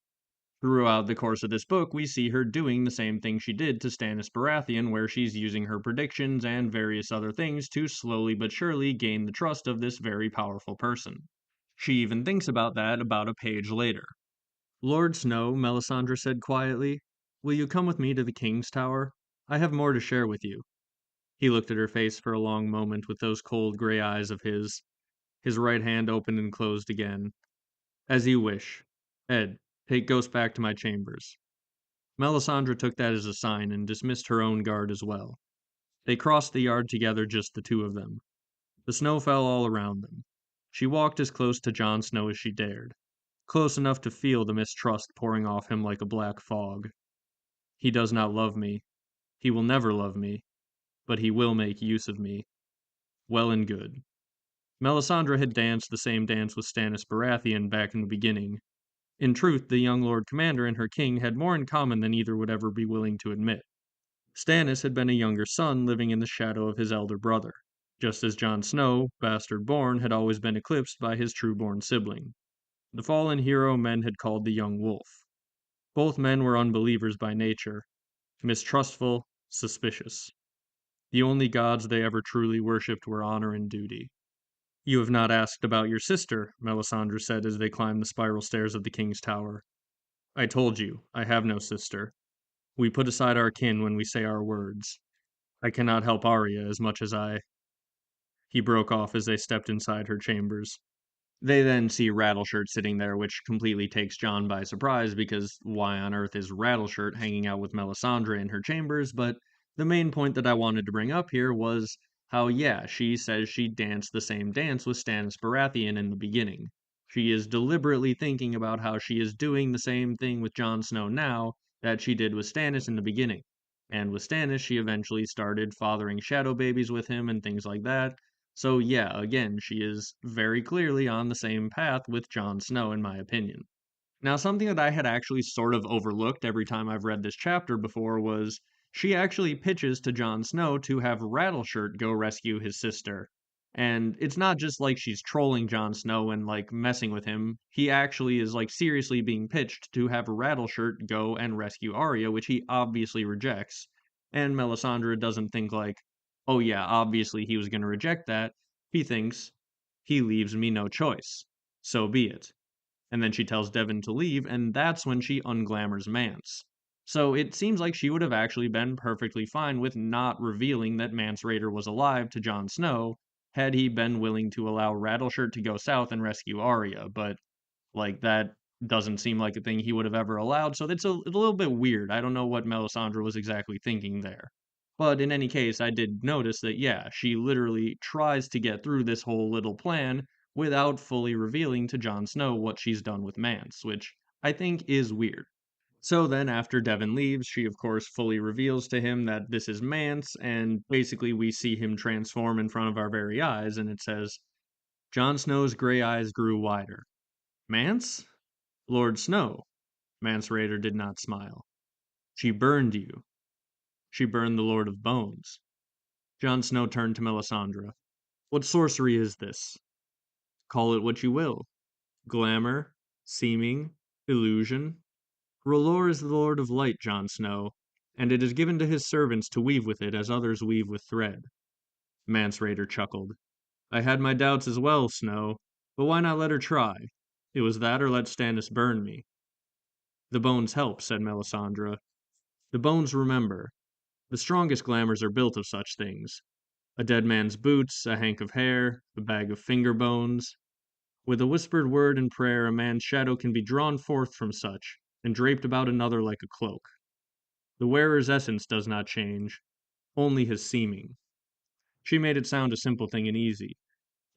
Throughout the course of this book, we see her doing the same thing she did to Stannis Baratheon, where she's using her predictions and various other things to slowly but surely gain the trust of this very powerful person. She even thinks about that about a page later. "Lord Snow," Melisandre said quietly, Will you come with me to the king's tower? I have more to share with you. He looked at her face for a long moment with those cold gray eyes of his right hand opened and closed again. As you wish. Ed, take Ghost back to my chambers. Melisandre took that as a sign and dismissed her own guard as well. They crossed the yard together, just the two of them. The snow fell all around them. She walked as close to Jon Snow as she dared, close enough to feel the mistrust pouring off him like a black fog. He does not love me. He will never love me, but he will make use of me. Well and good. Melisandre had danced the same dance with Stannis Baratheon back in the beginning. In truth, the young Lord Commander and her king had more in common than either would ever be willing to admit. Stannis had been a younger son living in the shadow of his elder brother, just as Jon Snow, bastard-born, had always been eclipsed by his true-born sibling. The fallen hero men had called the young wolf. Both men were unbelievers by nature, mistrustful, suspicious. The only gods they ever truly worshipped were honor and duty. You have not asked about your sister, Melisandre said as they climbed the spiral stairs of the king's tower. I told you, I have no sister. We put aside our kin when we say our words. I cannot help Arya as much as I. He broke off as they stepped inside her chambers. They then see Rattleshirt sitting there, which completely takes Jon by surprise because why on earth is Rattleshirt hanging out with Melisandre in her chambers? But the main point that I wanted to bring up here was how, yeah, she says she danced the same dance with Stannis Baratheon in the beginning. She is deliberately thinking about how she is doing the same thing with Jon Snow now that she did with Stannis in the beginning. And with Stannis, she eventually started fathering shadow babies with him and things like that, so yeah, again, she is very clearly on the same path with Jon Snow, in my opinion. Now, something that I had actually sort of overlooked every time I've read this chapter before was she actually pitches to Jon Snow to have Rattleshirt go rescue his sister. And it's not just like she's trolling Jon Snow and like messing with him. He actually is like seriously being pitched to have Rattleshirt go and rescue Arya, which he obviously rejects. And Melisandre doesn't think like, oh yeah, obviously he was going to reject that. He thinks, he leaves me no choice. So be it. And then she tells Devon to leave, and that's when she unglamours Mance. So it seems like she would have actually been perfectly fine with not revealing that Mance Rayder was alive to Jon Snow, had he been willing to allow Rattleshirt to go south and rescue Arya, but like that doesn't seem like a thing he would have ever allowed, so it's a little bit weird. I don't know what Melisandre was exactly thinking there. But in any case, I did notice that, yeah, she literally tries to get through this whole little plan without fully revealing to Jon Snow what she's done with Mance, which I think is weird. So then, after Devon leaves, she of course fully reveals to him that this is Mance, and basically we see him transform in front of our very eyes, and it says, Jon Snow's gray eyes grew wider. Mance? Lord Snow. Mance Rayder did not smile. She burned you. She burned the Lord of Bones. Jon Snow turned to Melisandre. What sorcery is this? Call it what you will. Glamour, seeming, illusion. R'hllor is the Lord of Light, Jon Snow, and it is given to his servants to weave with it as others weave with thread. Mance Rayder chuckled. I had my doubts as well, Snow, but why not let her try? It was that or let Stannis burn me. The bones help, said Melisandre. The bones remember. The strongest glamours are built of such things. A dead man's boots, a hank of hair, a bag of finger bones. With a whispered word and prayer, a man's shadow can be drawn forth from such, and draped about another like a cloak. The wearer's essence does not change, only his seeming. She made it sound a simple thing and easy.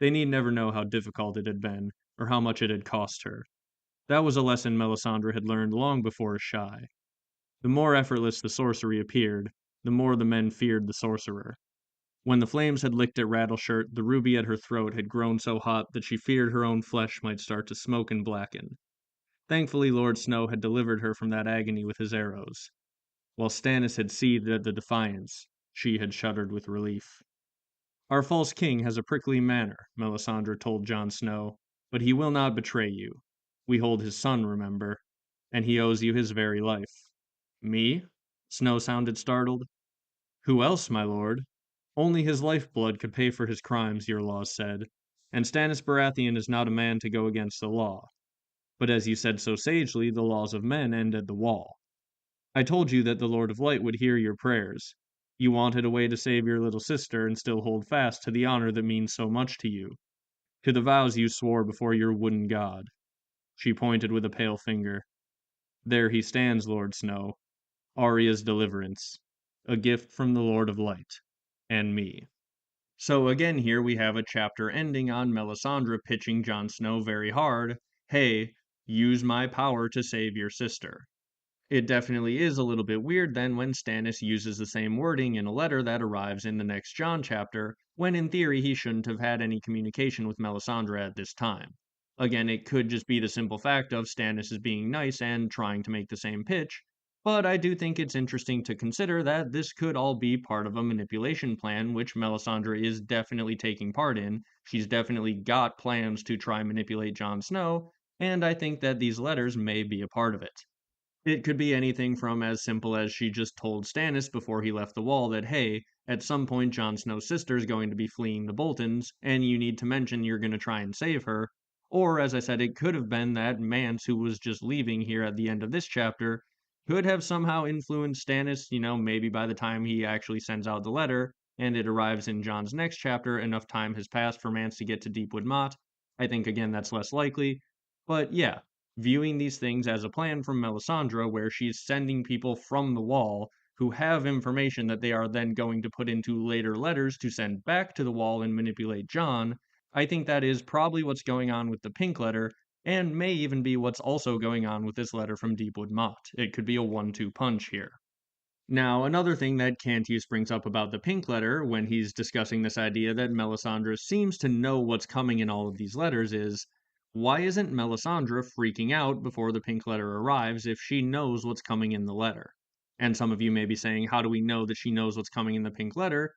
They need never know how difficult it had been, or how much it had cost her. That was a lesson Melisandre had learned long before Shy. The more effortless the sorcery appeared, the more the men feared the sorcerer. When the flames had licked at Rattleshirt, the ruby at her throat had grown so hot that she feared her own flesh might start to smoke and blacken. Thankfully, Lord Snow had delivered her from that agony with his arrows. While Stannis had seethed at the defiance, she had shuddered with relief. Our false king has a prickly manner, Melisandre told Jon Snow, but he will not betray you. We hold his son, remember, and he owes you his very life. Me? Snow sounded startled. Who else, my lord? Only his lifeblood could pay for his crimes, your laws said, and Stannis Baratheon is not a man to go against the law. But as you said so sagely, the laws of men end at the wall. I told you that the Lord of Light would hear your prayers. You wanted a way to save your little sister and still hold fast to the honor that means so much to you, to the vows you swore before your wooden god." She pointed with a pale finger. "There he stands, Lord Snow. Arya's deliverance. A gift from the Lord of Light. And me." So again here we have a chapter ending on Melisandre pitching Jon Snow very hard, "Hey, use my power to save your sister." It definitely is a little bit weird then when Stannis uses the same wording in a letter that arrives in the next Jon chapter, when in theory he shouldn't have had any communication with Melisandre at this time. Again, it could just be the simple fact of Stannis is being nice and trying to make the same pitch, but I do think it's interesting to consider that this could all be part of a manipulation plan which Melisandre is definitely taking part in. She's definitely got plans to try manipulate Jon Snow, and I think that these letters may be a part of it. It could be anything from as simple as she just told Stannis before he left the wall that, hey, at some point Jon Snow's sister is going to be fleeing the Boltons, and you need to mention you're going to try and save her. Or, as I said, it could have been that Mance, who was just leaving here at the end of this chapter, could have somehow influenced Stannis, maybe by the time he actually sends out the letter, and it arrives in Jon's next chapter, enough time has passed for Mance to get to Deepwood Motte. I think, again, that's less likely. But yeah, viewing these things as a plan from Melisandre where she's sending people from the wall who have information that they are then going to put into later letters to send back to the wall and manipulate Jon, I think that is probably what's going on with the pink letter, and may even be what's also going on with this letter from Deepwood Motte. It could be a 1-2 punch here. Now, another thing that Cantius brings up about the pink letter when he's discussing this idea that Melisandre seems to know what's coming in all of these letters is, why isn't Melisandre freaking out before the pink letter arrives if she knows what's coming in the letter? And some of you may be saying, how do we know that she knows what's coming in the pink letter?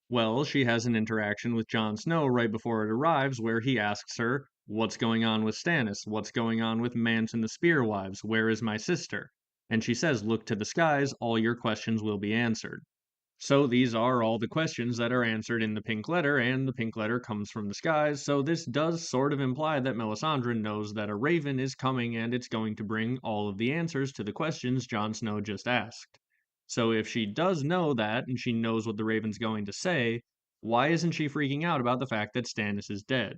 Well, she has an interaction with Jon Snow right before it arrives where he asks her, "What's going on with Stannis? What's going on with Mance and the Spearwives? Where is my sister?" And she says, "Look to the skies, all your questions will be answered." So these are all the questions that are answered in the pink letter, and the pink letter comes from the skies, so this does sort of imply that Melisandre knows that a raven is coming and it's going to bring all of the answers to the questions Jon Snow just asked. So if she does know that, and she knows what the raven's going to say, why isn't she freaking out about the fact that Stannis is dead?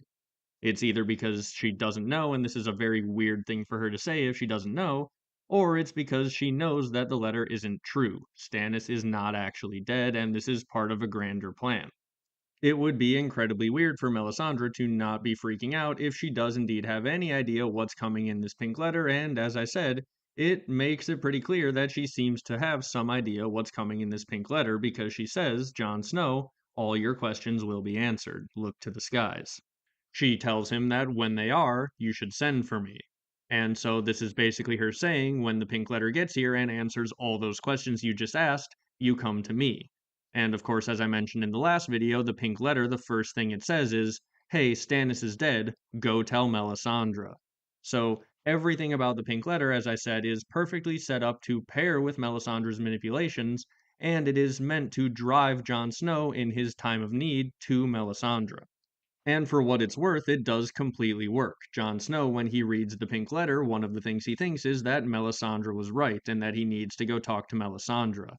It's either because she doesn't know, and this is a very weird thing for her to say if she doesn't know, or it's because she knows that the letter isn't true. Stannis is not actually dead, and this is part of a grander plan. It would be incredibly weird for Melisandre to not be freaking out if she does indeed have any idea what's coming in this pink letter, and as I said, it makes it pretty clear that she seems to have some idea what's coming in this pink letter because she says, "Jon Snow, all your questions will be answered. Look to the skies." She tells him that when they are, you should send for me. And so this is basically her saying, when the pink letter gets here and answers all those questions you just asked, you come to me. And of course, as I mentioned in the last video, the pink letter, the first thing it says is, "Hey, Stannis is dead, go tell Melisandre." So everything about the pink letter, as I said, is perfectly set up to pair with Melisandre's manipulations, and it is meant to drive Jon Snow in his time of need to Melisandre. And for what it's worth, it does completely work. Jon Snow, when he reads the pink letter, one of the things he thinks is that Melisandre was right and that he needs to go talk to Melisandre.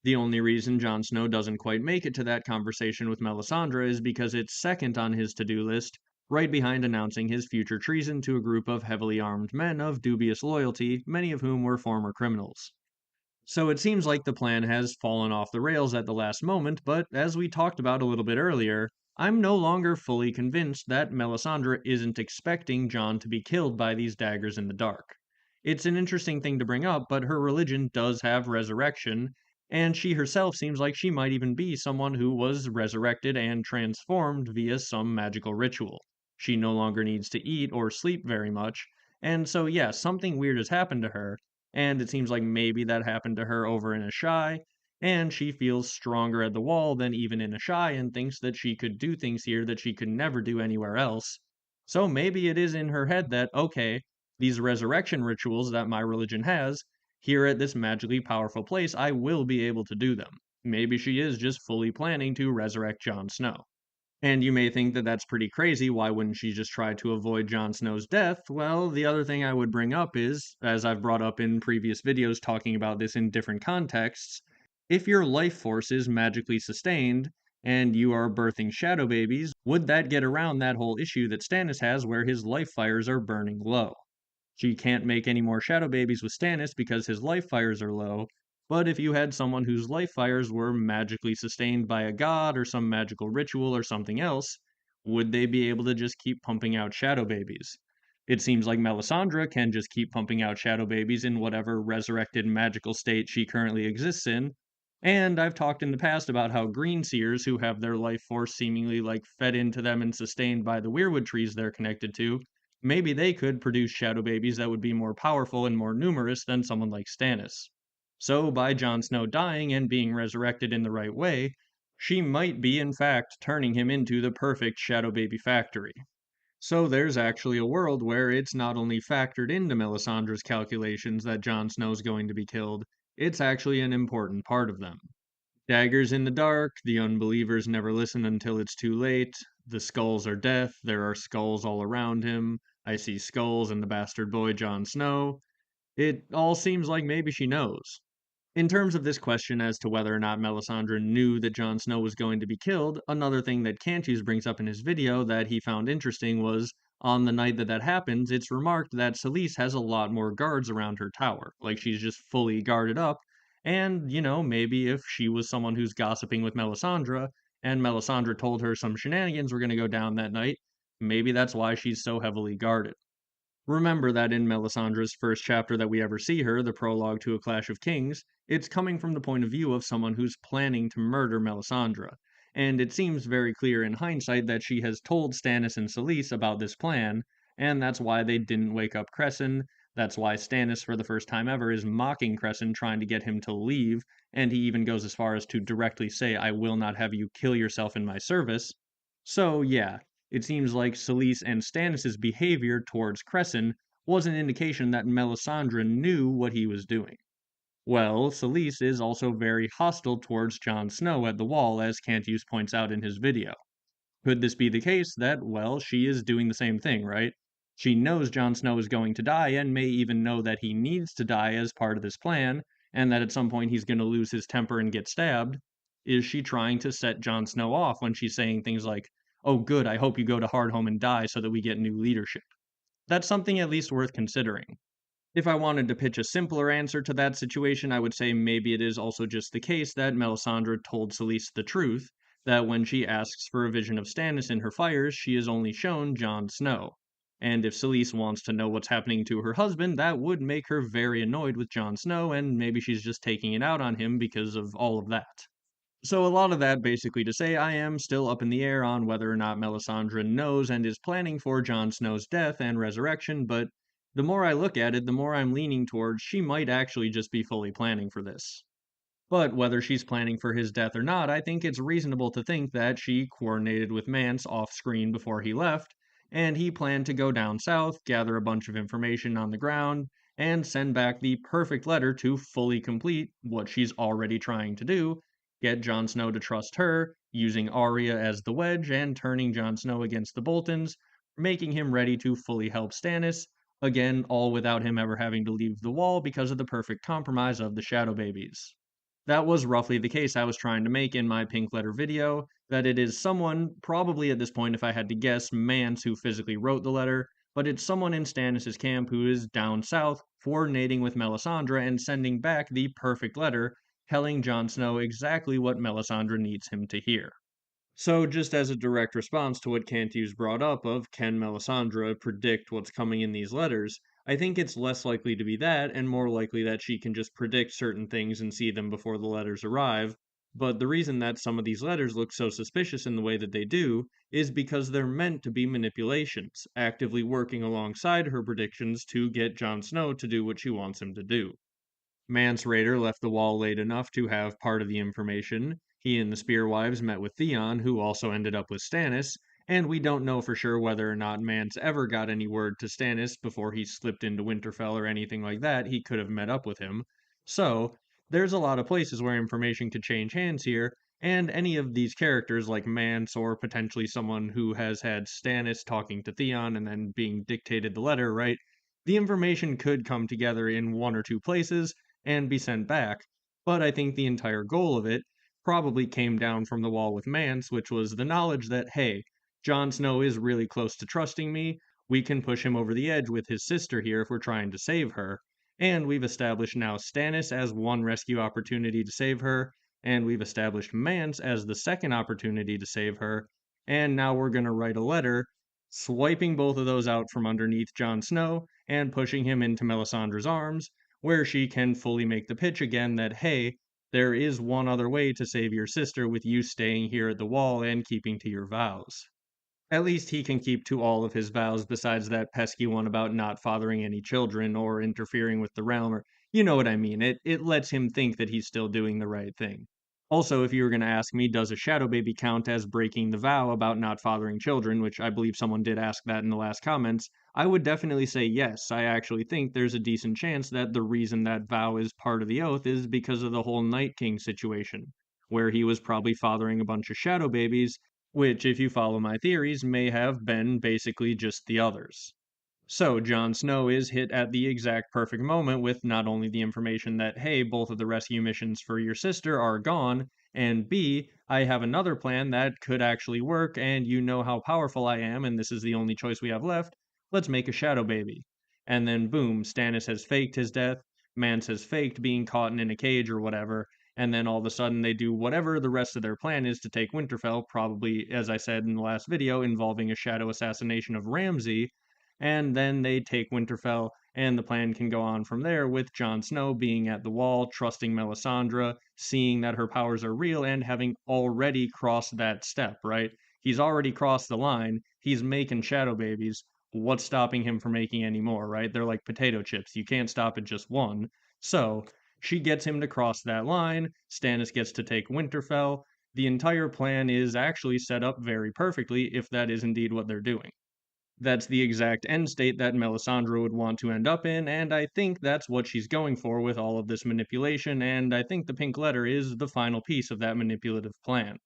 The only reason Jon Snow doesn't quite make it to that conversation with Melisandre is because it's second on his to-do list, right behind announcing his future treason to a group of heavily armed men of dubious loyalty, many of whom were former criminals. So it seems like the plan has fallen off the rails at the last moment, but as we talked about a little bit earlier, I'm no longer fully convinced that Melisandre isn't expecting Jon to be killed by these daggers in the dark. It's an interesting thing to bring up, but her religion does have resurrection, and she herself seems like she might even be someone who was resurrected and transformed via some magical ritual. She no longer needs to eat or sleep very much, and so yeah, something weird has happened to her, and it seems like maybe that happened to her over in Asshai, and she feels stronger at the wall than even in Asshai and thinks that she could do things here that she could never do anywhere else. So maybe it is in her head that, okay, these resurrection rituals that my religion has, here at this magically powerful place, I will be able to do them. Maybe she is just fully planning to resurrect Jon Snow. And you may think that that's pretty crazy. Why wouldn't she just try to avoid Jon Snow's death? Well, the other thing I would bring up is, as I've brought up in previous videos talking about this in different contexts, if your life force is magically sustained and you are birthing shadow babies, would that get around that whole issue that Stannis has where his life fires are burning low? She can't make any more shadow babies with Stannis because his life fires are low. But if you had someone whose life fires were magically sustained by a god or some magical ritual or something else, would they be able to just keep pumping out shadow babies? It seems like Melisandre can just keep pumping out shadow babies in whatever resurrected magical state she currently exists in. And I've talked in the past about how green seers who have their life force seemingly like fed into them and sustained by the weirwood trees they're connected to, maybe they could produce shadow babies that would be more powerful and more numerous than someone like Stannis. So, by Jon Snow dying and being resurrected in the right way, she might be in fact turning him into the perfect shadow baby factory. So there's actually a world where it's not only factored into Melisandre's calculations that Jon Snow's going to be killed, it's actually an important part of them. Daggers in the dark, the unbelievers never listen until it's too late, the skulls are death, there are skulls all around him, I see skulls in the bastard boy Jon Snow. It all seems like maybe she knows. In terms of this question as to whether or not Melisandre knew that Jon Snow was going to be killed, another thing that Cantus brings up in his video that he found interesting was on the night that that happens, it's remarked that Selyse has a lot more guards around her tower. Like she's just fully guarded up. And, maybe if she was someone who's gossiping with Melisandre, and Melisandre told her some shenanigans were going to go down that night, maybe that's why she's so heavily guarded. Remember that in Melisandre's first chapter that we ever see her, the prologue to A Clash of Kings, it's coming from the point of view of someone who's planning to murder Melisandre. And it seems very clear in hindsight that she has told Stannis and Selyse about this plan, and that's why they didn't wake up Cresson. That's why Stannis, for the first time ever, is mocking Cresson, trying to get him to leave, and he even goes as far as to directly say, I will not have you kill yourself in my service. So, yeah, it seems like Selyse and Stannis' behavior towards Cresson was an indication that Melisandre knew what he was doing. Well, Selyse is also very hostile towards Jon Snow at the Wall, as Cantus points out in his video. Could this be the case that, well, she is doing the same thing, right? She knows Jon Snow is going to die and may even know that he needs to die as part of this plan, and that at some point he's going to lose his temper and get stabbed. Is she trying to set Jon Snow off when she's saying things like, oh, good, I hope you go to Hardhome and die so that we get new leadership? That's something at least worth considering. If I wanted to pitch a simpler answer to that situation, I would say maybe it is also just the case that Melisandre told Selyse the truth, that when she asks for a vision of Stannis in her fires, she is only shown Jon Snow. And if Selyse wants to know what's happening to her husband, that would make her very annoyed with Jon Snow, and maybe she's just taking it out on him because of all of that. So a lot of that basically to say I am still up in the air on whether or not Melisandre knows and is planning for Jon Snow's death and resurrection, but the more I look at it, the more I'm leaning towards she might actually just be fully planning for this. But whether she's planning for his death or not, I think it's reasonable to think that she coordinated with Mance off screen before he left, and he planned to go down south, gather a bunch of information on the ground, and send back the perfect letter to fully complete what she's already trying to do, get Jon Snow to trust her, using Arya as the wedge and turning Jon Snow against the Boltons, making him ready to fully help Stannis, again, all without him ever having to leave the wall because of the perfect compromise of the Shadow Babies. That was roughly the case I was trying to make in my pink letter video, that it is someone, probably at this point if I had to guess, Mance who physically wrote the letter, but it's someone in Stannis' camp who is down south, coordinating with Melisandre and sending back the perfect letter, telling Jon Snow exactly what Melisandre needs him to hear. So, just as a direct response to what Cantus brought up of can Melisandre predict what's coming in these letters, I think it's less likely to be that and more likely that she can just predict certain things and see them before the letters arrive. But the reason that some of these letters look so suspicious in the way that they do is because they're meant to be manipulations, actively working alongside her predictions to get Jon Snow to do what she wants him to do. Mance Rayder left the wall late enough to have part of the information. He and the Spearwives met with Theon, who also ended up with Stannis, and we don't know for sure whether or not Mance ever got any word to Stannis before he slipped into Winterfell or anything like that. He could have met up with him. So, there's a lot of places where information could change hands here, and any of these characters like Mance or potentially someone who has had Stannis talking to Theon and then being dictated the letter, right? The information could come together in one or two places and be sent back, but I think the entire goal of it probably came down from the wall with Mance, which was the knowledge that, hey, Jon Snow is really close to trusting me. We can push him over the edge with his sister here if we're trying to save her. And we've established now Stannis as one rescue opportunity to save her, and we've established Mance as the second opportunity to save her. And now we're going to write a letter swiping both of those out from underneath Jon Snow and pushing him into Melisandre's arms, where she can fully make the pitch again that, hey, there is one other way to save your sister with you staying here at the wall and keeping to your vows. At least he can keep to all of his vows besides that pesky one about not fathering any children or interfering with the realm, or you know what I mean. It lets him think that he's still doing the right thing. Also, if you were going to ask me, does a shadow baby count as breaking the vow about not fathering children, which I believe someone did ask that in the last comments, I would definitely say yes. I actually think there's a decent chance that the reason that vow is part of the oath is because of the whole Night King situation, where he was probably fathering a bunch of shadow babies, which, if you follow my theories, may have been basically just the others. So, Jon Snow is hit at the exact perfect moment with not only the information that, hey, both of the rescue missions for your sister are gone, and B, I have another plan that could actually work, and you know how powerful I am, and this is the only choice we have left. Let's make a shadow baby. And then, boom, Stannis has faked his death, Mance has faked being caught in a cage or whatever, and then all of a sudden they do whatever the rest of their plan is to take Winterfell, probably, as I said in the last video, involving a shadow assassination of Ramsay, and then they take Winterfell, and the plan can go on from there with Jon Snow being at the wall, trusting Melisandre, seeing that her powers are real, and having already crossed that step, right? He's already crossed the line, he's making shadow babies. What's stopping him from making any more, right? They're like potato chips. You can't stop at just one. So, she gets him to cross that line, Stannis gets to take Winterfell. The entire plan is actually set up very perfectly if that is indeed what they're doing. That's the exact end state that Melisandre would want to end up in, and I think that's what she's going for with all of this manipulation, and I think the pink letter is the final piece of that manipulative plan.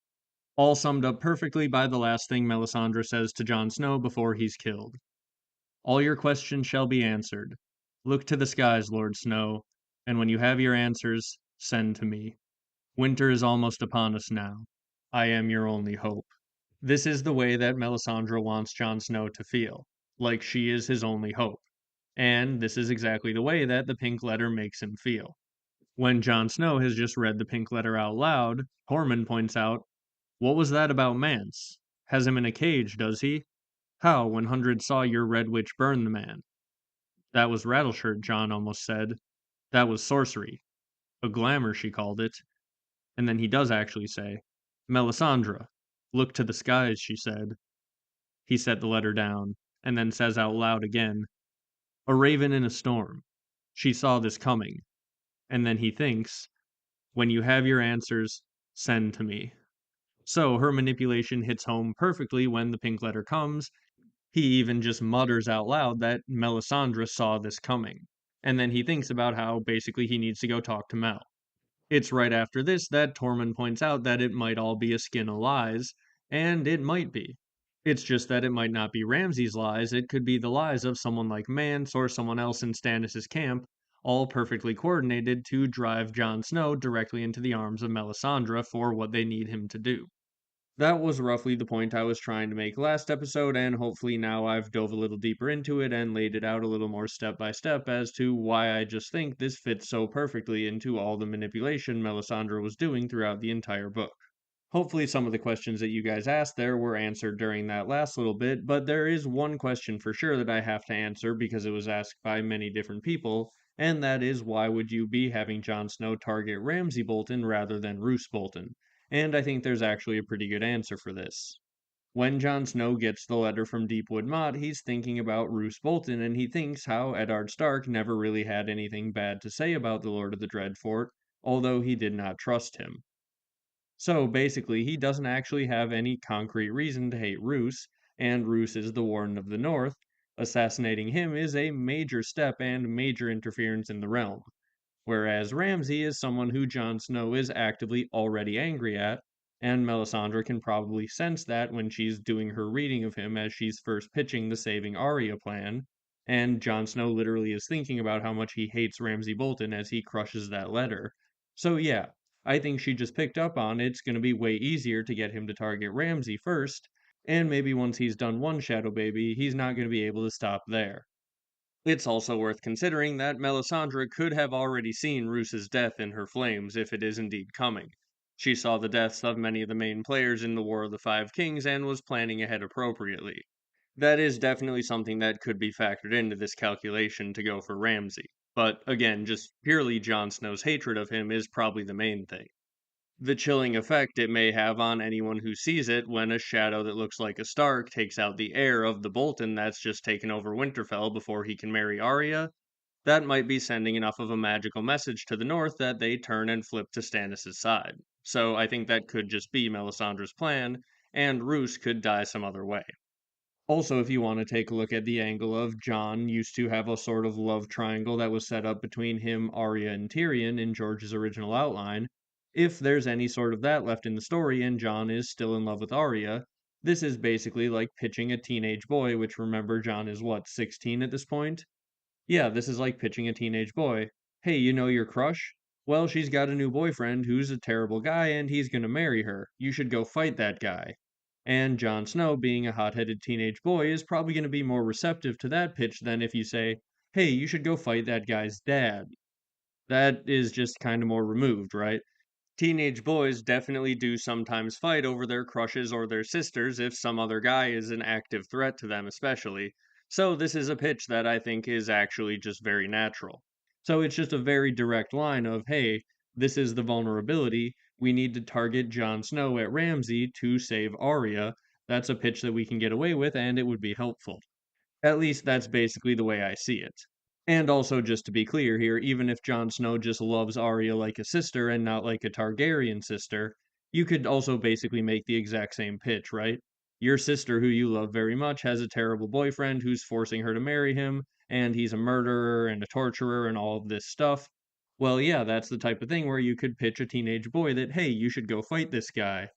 All summed up perfectly by the last thing Melisandre says to Jon Snow before he's killed. All your questions shall be answered. Look to the skies, Lord Snow, and when you have your answers, send to me. Winter is almost upon us now. I am your only hope. This is the way that Melisandre wants Jon Snow to feel, like she is his only hope. And this is exactly the way that the pink letter makes him feel. When Jon Snow has just read the pink letter out loud, Tormund points out, "What was that about Mance? Has him in a cage, does he? How, when hundreds saw your red witch burn the man?" "That was Rattleshirt," Jon almost said. "That was sorcery. A glamour, she called it." And then he does actually say, "Melisandre, look to the skies," she said. He set the letter down, and then says out loud again, "A raven in a storm. She saw this coming." And then he thinks, "When you have your answers, send to me." So her manipulation hits home perfectly when the pink letter comes. He even just mutters out loud that Melisandre saw this coming. And then he thinks about how basically he needs to go talk to Mel. It's right after this that Tormund points out that it might all be a skin of lies, and it might be. It's just that it might not be Ramsay's lies, it could be the lies of someone like Mance or someone else in Stannis' camp, all perfectly coordinated to drive Jon Snow directly into the arms of Melisandre for what they need him to do. That was roughly the point I was trying to make last episode, and hopefully now I've dove a little deeper into it and laid it out a little more step by step as to why I just think this fits so perfectly into all the manipulation Melisandre was doing throughout the entire book. Hopefully some of the questions that you guys asked there were answered during that last little bit, but there is one question for sure that I have to answer because it was asked by many different people, and that is why would you be having Jon Snow target Ramsay Bolton rather than Roose Bolton? And I think there's actually a pretty good answer for this. When Jon Snow gets the letter from Deepwood Motte, he's thinking about Roose Bolton, and he thinks how Eddard Stark never really had anything bad to say about the Lord of the Dreadfort, although he did not trust him. So basically, he doesn't actually have any concrete reason to hate Roose, and Roose is the Warden of the North. Assassinating him is a major step and major interference in the realm, whereas Ramsay is someone who Jon Snow is actively already angry at, and Melisandre can probably sense that when she's doing her reading of him as she's first pitching the saving Arya plan, and Jon Snow literally is thinking about how much he hates Ramsay Bolton as he crushes that letter. So yeah, I think she just picked up on it's going to be way easier to get him to target Ramsay first, and maybe once he's done one shadow baby, he's not going to be able to stop there. It's also worth considering that Melisandre could have already seen Roos's death in her flames if it is indeed coming. She saw the deaths of many of the main players in the War of the Five Kings and was planning ahead appropriately. That is definitely something that could be factored into this calculation to go for Ramsay. But again, just purely Jon Snow's hatred of him is probably the main thing. The chilling effect it may have on anyone who sees it when a shadow that looks like a Stark takes out the heir of the Bolton that's just taken over Winterfell before he can marry Arya, that might be sending enough of a magical message to the north that they turn and flip to Stannis' side. So I think that could just be Melisandre's plan, and Roose could die some other way. Also, if you want to take a look at the angle of Jon used to have a sort of love triangle that was set up between him, Arya, and Tyrion in George's original outline, if there's any sort of that left in the story and Jon is still in love with Arya, this is basically like pitching a teenage boy, which remember Jon is what, 16 at this point? Yeah, this is like pitching a teenage boy. Hey, you know your crush? Well, she's got a new boyfriend who's a terrible guy and he's gonna marry her. You should go fight that guy. And Jon Snow, being a hot-headed teenage boy, is probably going to be more receptive to that pitch than if you say, hey, you should go fight that guy's dad. That is just kind of more removed, right? Teenage boys definitely do sometimes fight over their crushes or their sisters if some other guy is an active threat to them, especially. So, this is a pitch that I think is actually just very natural. So, it's just a very direct line of, hey, this is the vulnerability. We need to target Jon Snow at Ramsay to save Arya. That's a pitch that we can get away with, and it would be helpful. At least that's basically the way I see it. And also, just to be clear here, even if Jon Snow just loves Arya like a sister and not like a Targaryen sister, you could also basically make the exact same pitch, right? Your sister, who you love very much, has a terrible boyfriend who's forcing her to marry him, and he's a murderer and a torturer and all of this stuff. Well, yeah, that's the type of thing where you could pitch a teenage boy that, hey, you should go fight this guy.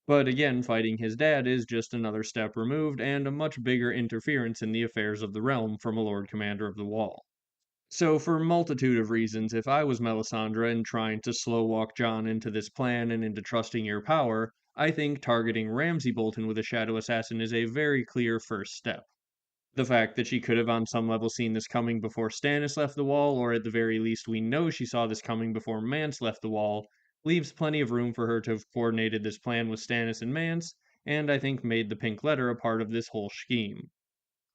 But again, fighting his dad is just another step removed and a much bigger interference in the affairs of the realm from a Lord Commander of the Wall. So, for a multitude of reasons, if I was Melisandre and trying to slow walk Jon into this plan and into trusting your power, I think targeting Ramsay Bolton with a Shadow Assassin is a very clear first step. The fact that she could have on some level seen this coming before Stannis left the wall, or at the very least we know she saw this coming before Mance left the wall, leaves plenty of room for her to have coordinated this plan with Stannis and Mance, and I think made the pink letter a part of this whole scheme.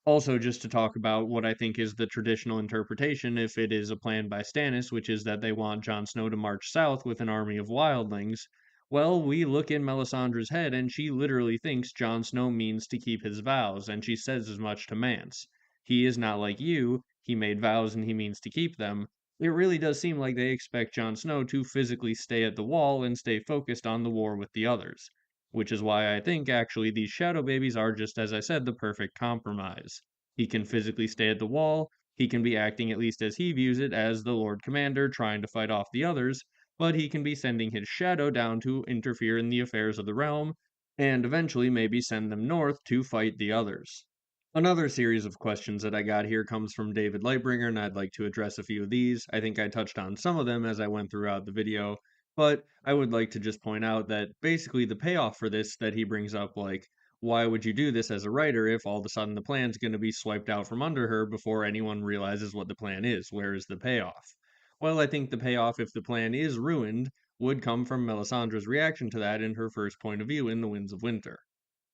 Also, just to talk about what I think is the traditional interpretation if it is a plan by Stannis, which is that they want Jon Snow to march south with an army of wildlings, well, we look in Melisandre's head and she literally thinks Jon Snow means to keep his vows, and she says as much to Mance. He is not like you, he made vows and he means to keep them. It really does seem like they expect Jon Snow to physically stay at the wall and stay focused on the war with the others. Which is why I think actually these shadow babies are just as I said, the perfect compromise. He can physically stay at the wall, he can be acting at least as he views it as the Lord Commander trying to fight off the others, but he can be sending his shadow down to interfere in the affairs of the realm, and eventually maybe send them north to fight the others. Another series of questions that I got here comes from David Lightbringer, and I'd like to address a few of these. I think I touched on some of them as I went throughout the video, but I would like to just point out that basically the payoff for this that he brings up, like, why would you do this as a writer if all of a sudden the plan's going to be swiped out from under her before anyone realizes what the plan is? Where is the payoff? Well, I think the payoff, if the plan is ruined, would come from Melisandre's reaction to that in her first point of view in The Winds of Winter.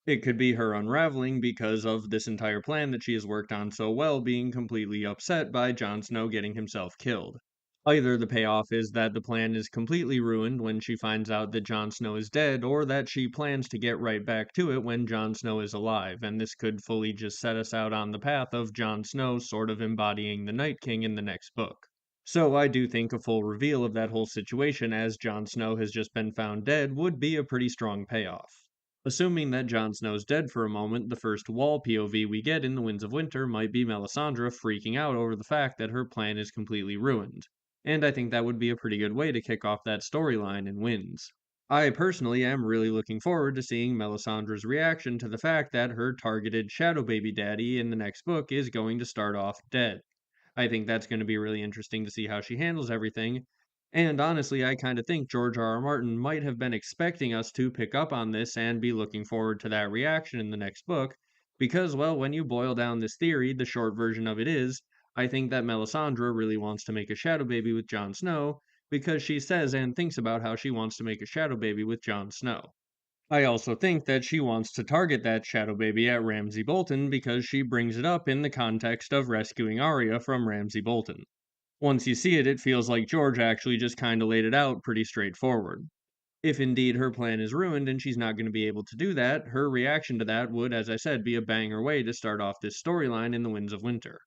It could be her unraveling because of this entire plan that she has worked on so well being completely upset by Jon Snow getting himself killed. Either the payoff is that the plan is completely ruined when she finds out that Jon Snow is dead, or that she plans to get right back to it when Jon Snow is alive, and this could fully just set us out on the path of Jon Snow sort of embodying the Night King in the next book. So I do think a full reveal of that whole situation as Jon Snow has just been found dead would be a pretty strong payoff. Assuming that Jon Snow's dead for a moment, the first wall POV we get in The Winds of Winter might be Melisandre freaking out over the fact that her plan is completely ruined. And I think that would be a pretty good way to kick off that storyline in Winds. I personally am really looking forward to seeing Melisandre's reaction to the fact that her targeted shadow baby daddy in the next book is going to start off dead. I think that's going to be really interesting to see how she handles everything. And honestly, I kind of think George R. R. Martin might have been expecting us to pick up on this and be looking forward to that reaction in the next book. Because, well, when you boil down this theory, the short version of it is I think that Melisandre really wants to make a shadow baby with Jon Snow because she says and thinks about how she wants to make a shadow baby with Jon Snow. I also think that she wants to target that shadow baby at Ramsay Bolton because she brings it up in the context of rescuing Arya from Ramsay Bolton. Once you see it, it feels like George actually just kinda laid it out pretty straightforward. If indeed her plan is ruined and she's not going to be able to do that, her reaction to that would, as I said, be a banger way to start off this storyline in the Winds of Winter.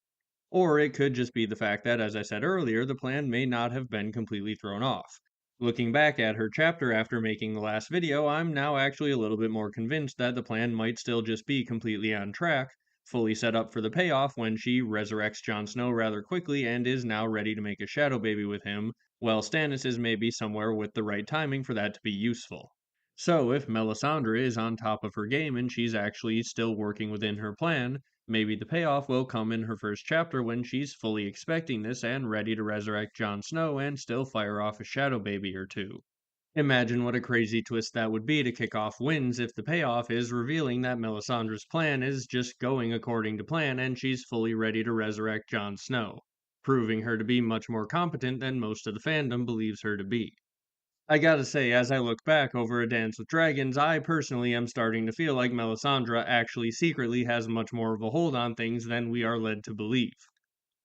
Or it could just be the fact that, as I said earlier, the plan may not have been completely thrown off. Looking back at her chapter after making the last video, I'm now actually a little bit more convinced that the plan might still just be completely on track, fully set up for the payoff when she resurrects Jon Snow rather quickly and is now ready to make a shadow baby with him, while Stannis is maybe somewhere with the right timing for that to be useful. So, if Melisandre is on top of her game and she's actually still working within her plan, maybe the payoff will come in her first chapter when she's fully expecting this and ready to resurrect Jon Snow and still fire off a shadow baby or two. Imagine what a crazy twist that would be to kick off Winds if the payoff is revealing that Melisandre's plan is just going according to plan and she's fully ready to resurrect Jon Snow, proving her to be much more competent than most of the fandom believes her to be. I gotta say, as I look back over A Dance with Dragons, I personally am starting to feel like Melisandre actually secretly has much more of a hold on things than we are led to believe.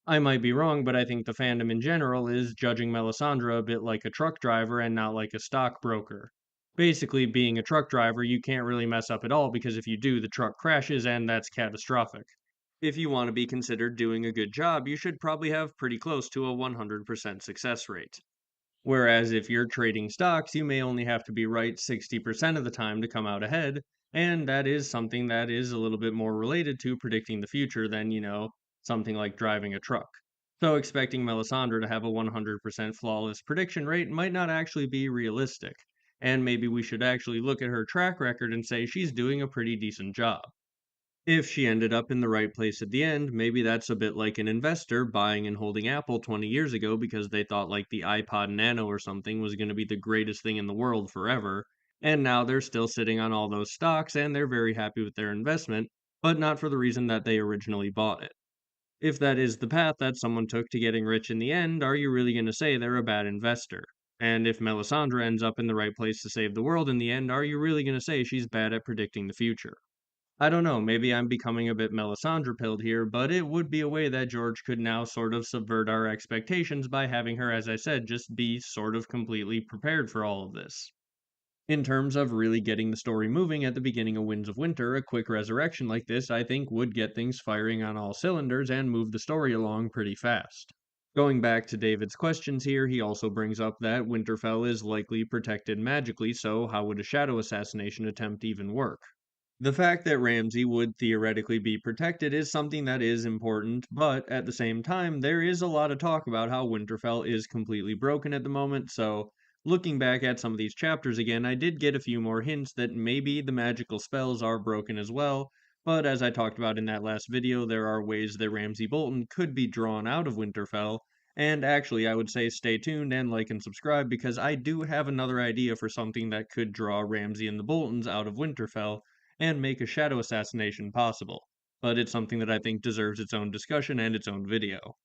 I might be wrong, but I think the fandom in general is judging Melisandre a bit like a truck driver and not like a stockbroker. Basically, being a truck driver, you can't really mess up at all because if you do, the truck crashes and that's catastrophic. If you want to be considered doing a good job, you should probably have pretty close to a 100% success rate. Whereas if you're trading stocks, you may only have to be right 60% of the time to come out ahead, and that is something that is a little bit more related to predicting the future than, something like driving a truck. So expecting Melisandre to have a 100% flawless prediction rate might not actually be realistic, and maybe we should actually look at her track record and say she's doing a pretty decent job. If she ended up in the right place at the end, maybe that's a bit like an investor buying and holding Apple 20 years ago because they thought like the iPod Nano or something was going to be the greatest thing in the world forever. And now they're still sitting on all those stocks and they're very happy with their investment, but not for the reason that they originally bought it. If that is the path that someone took to getting rich in the end, are you really going to say they're a bad investor? And if Melisandre ends up in the right place to save the world in the end, are you really going to say she's bad at predicting the future? I don't know, maybe I'm becoming a bit Melisandre pilled here, but it would be a way that George could now sort of subvert our expectations by having her, as I said, just be sort of completely prepared for all of this. In terms of really getting the story moving at the beginning of Winds of Winter, a quick resurrection like this, I think, would get things firing on all cylinders and move the story along pretty fast. Going back to David's questions here, he also brings up that Winterfell is likely protected magically, so how would a shadow assassination attempt even work? The fact that Ramsay would theoretically be protected is something that is important, but at the same time, there is a lot of talk about how Winterfell is completely broken at the moment, so looking back at some of these chapters again, I did get a few more hints that maybe the magical spells are broken as well, but as I talked about in that last video, there are ways that Ramsay Bolton could be drawn out of Winterfell, and actually, I would say stay tuned and like and subscribe because I do have another idea for something that could draw Ramsay and the Boltons out of Winterfell and make a shadow assassination possible, but it's something that I think deserves its own discussion and its own video.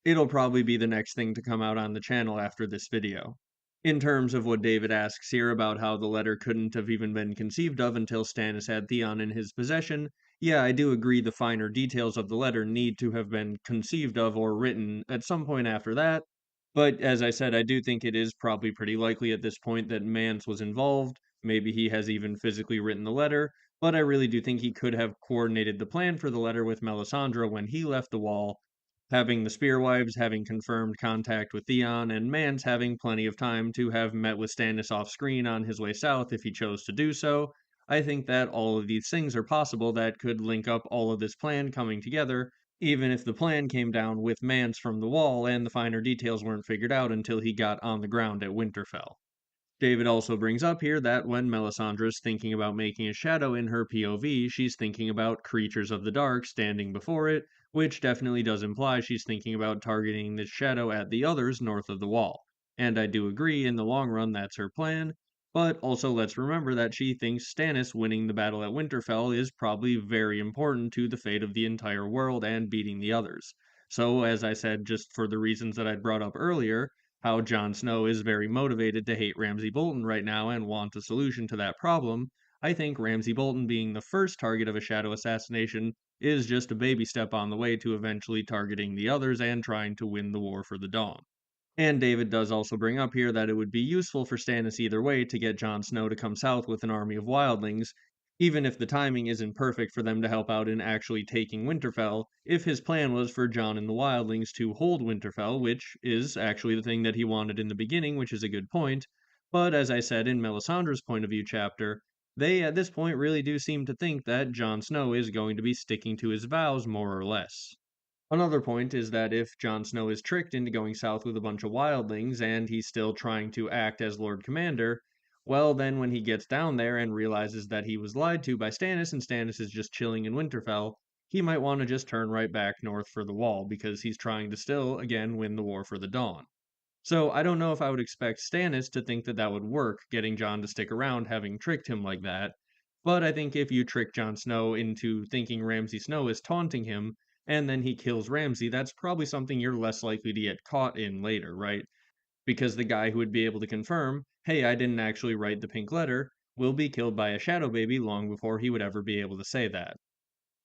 It'll probably be the next thing to come out on the channel after this video. In terms of what David asks here about how the letter couldn't have even been conceived of until Stannis had Theon in his possession, yeah, I do agree the finer details of the letter need to have been conceived of or written at some point after that, but as I said, I do think it is probably pretty likely at this point that Mance was involved. Maybe he has even physically written the letter, but I really do think he could have coordinated the plan for the letter with Melisandre when he left the wall, having the Spearwives having confirmed contact with Theon, and Mance having plenty of time to have met with Stannis off screen on his way south if he chose to do so. I think that all of these things are possible that could link up all of this plan coming together, even if the plan came down with Mance from the wall and the finer details weren't figured out until he got on the ground at Winterfell. David also brings up here that when Melisandre is thinking about making a shadow in her POV, she's thinking about creatures of the dark standing before it, which definitely does imply she's thinking about targeting this shadow at the others north of the wall. And I do agree, in the long run, that's her plan, but also let's remember that she thinks Stannis winning the battle at Winterfell is probably very important to the fate of the entire world and beating the others. So, as I said, just for the reasons that I brought up earlier, how Jon Snow is very motivated to hate Ramsay Bolton right now and want a solution to that problem, I think Ramsay Bolton being the first target of a shadow assassination is just a baby step on the way to eventually targeting the others and trying to win the war for the Dawn. And David does also bring up here that it would be useful for Stannis either way to get Jon Snow to come south with an army of wildlings, even if the timing isn't perfect for them to help out in actually taking Winterfell, if his plan was for Jon and the wildlings to hold Winterfell, which is actually the thing that he wanted in the beginning, which is a good point. But as I said in Melisandre's point of view chapter, they at this point really do seem to think that Jon Snow is going to be sticking to his vows more or less. Another point is that if Jon Snow is tricked into going south with a bunch of wildlings and he's still trying to act as Lord Commander, well, then when he gets down there and realizes that he was lied to by Stannis and Stannis is just chilling in Winterfell, he might want to just turn right back north for the Wall because he's trying to still, again, win the war for the Dawn. So I don't know if I would expect Stannis to think that that would work, getting Jon to stick around having tricked him like that. But I think if you trick Jon Snow into thinking Ramsay Snow is taunting him, and then he kills Ramsay, that's probably something you're less likely to get caught in later, right? Because the guy who would be able to confirm, hey, I didn't actually write the pink letter, will be killed by a shadow baby long before he would ever be able to say that.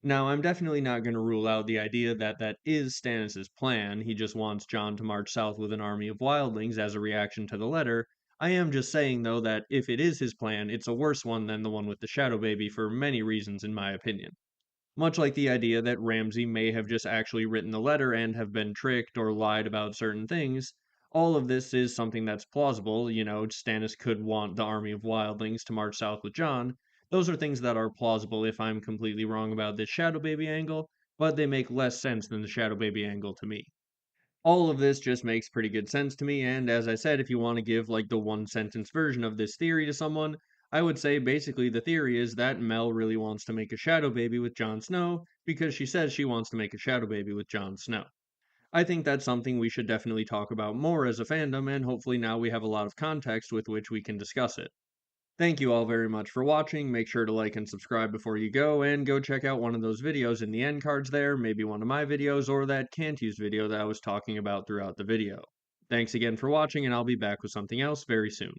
Now, I'm definitely not going to rule out the idea that that is Stannis' plan. He just wants Jon to march south with an army of wildlings as a reaction to the letter. I am just saying, though, that if it is his plan, it's a worse one than the one with the Shadow Baby for many reasons, in my opinion. Much like the idea that Ramsay may have just actually written the letter and have been tricked or lied about certain things, all of this is something that's plausible. Stannis could want the army of wildlings to march south with Jon. Those are things that are plausible if I'm completely wrong about this Shadow Baby angle, but they make less sense than the Shadow Baby angle to me. All of this just makes pretty good sense to me, and as I said, if you want to give like the one sentence version of this theory to someone, I would say basically the theory is that Mel really wants to make a shadow baby with Jon Snow because she says she wants to make a shadow baby with Jon Snow. I think that's something we should definitely talk about more as a fandom, and hopefully now we have a lot of context with which we can discuss it. Thank you all very much for watching. Make sure to like and subscribe before you go, and go check out one of those videos in the end cards there, maybe one of my videos or that can't use video that I was talking about throughout the video. Thanks again for watching, and I'll be back with something else very soon.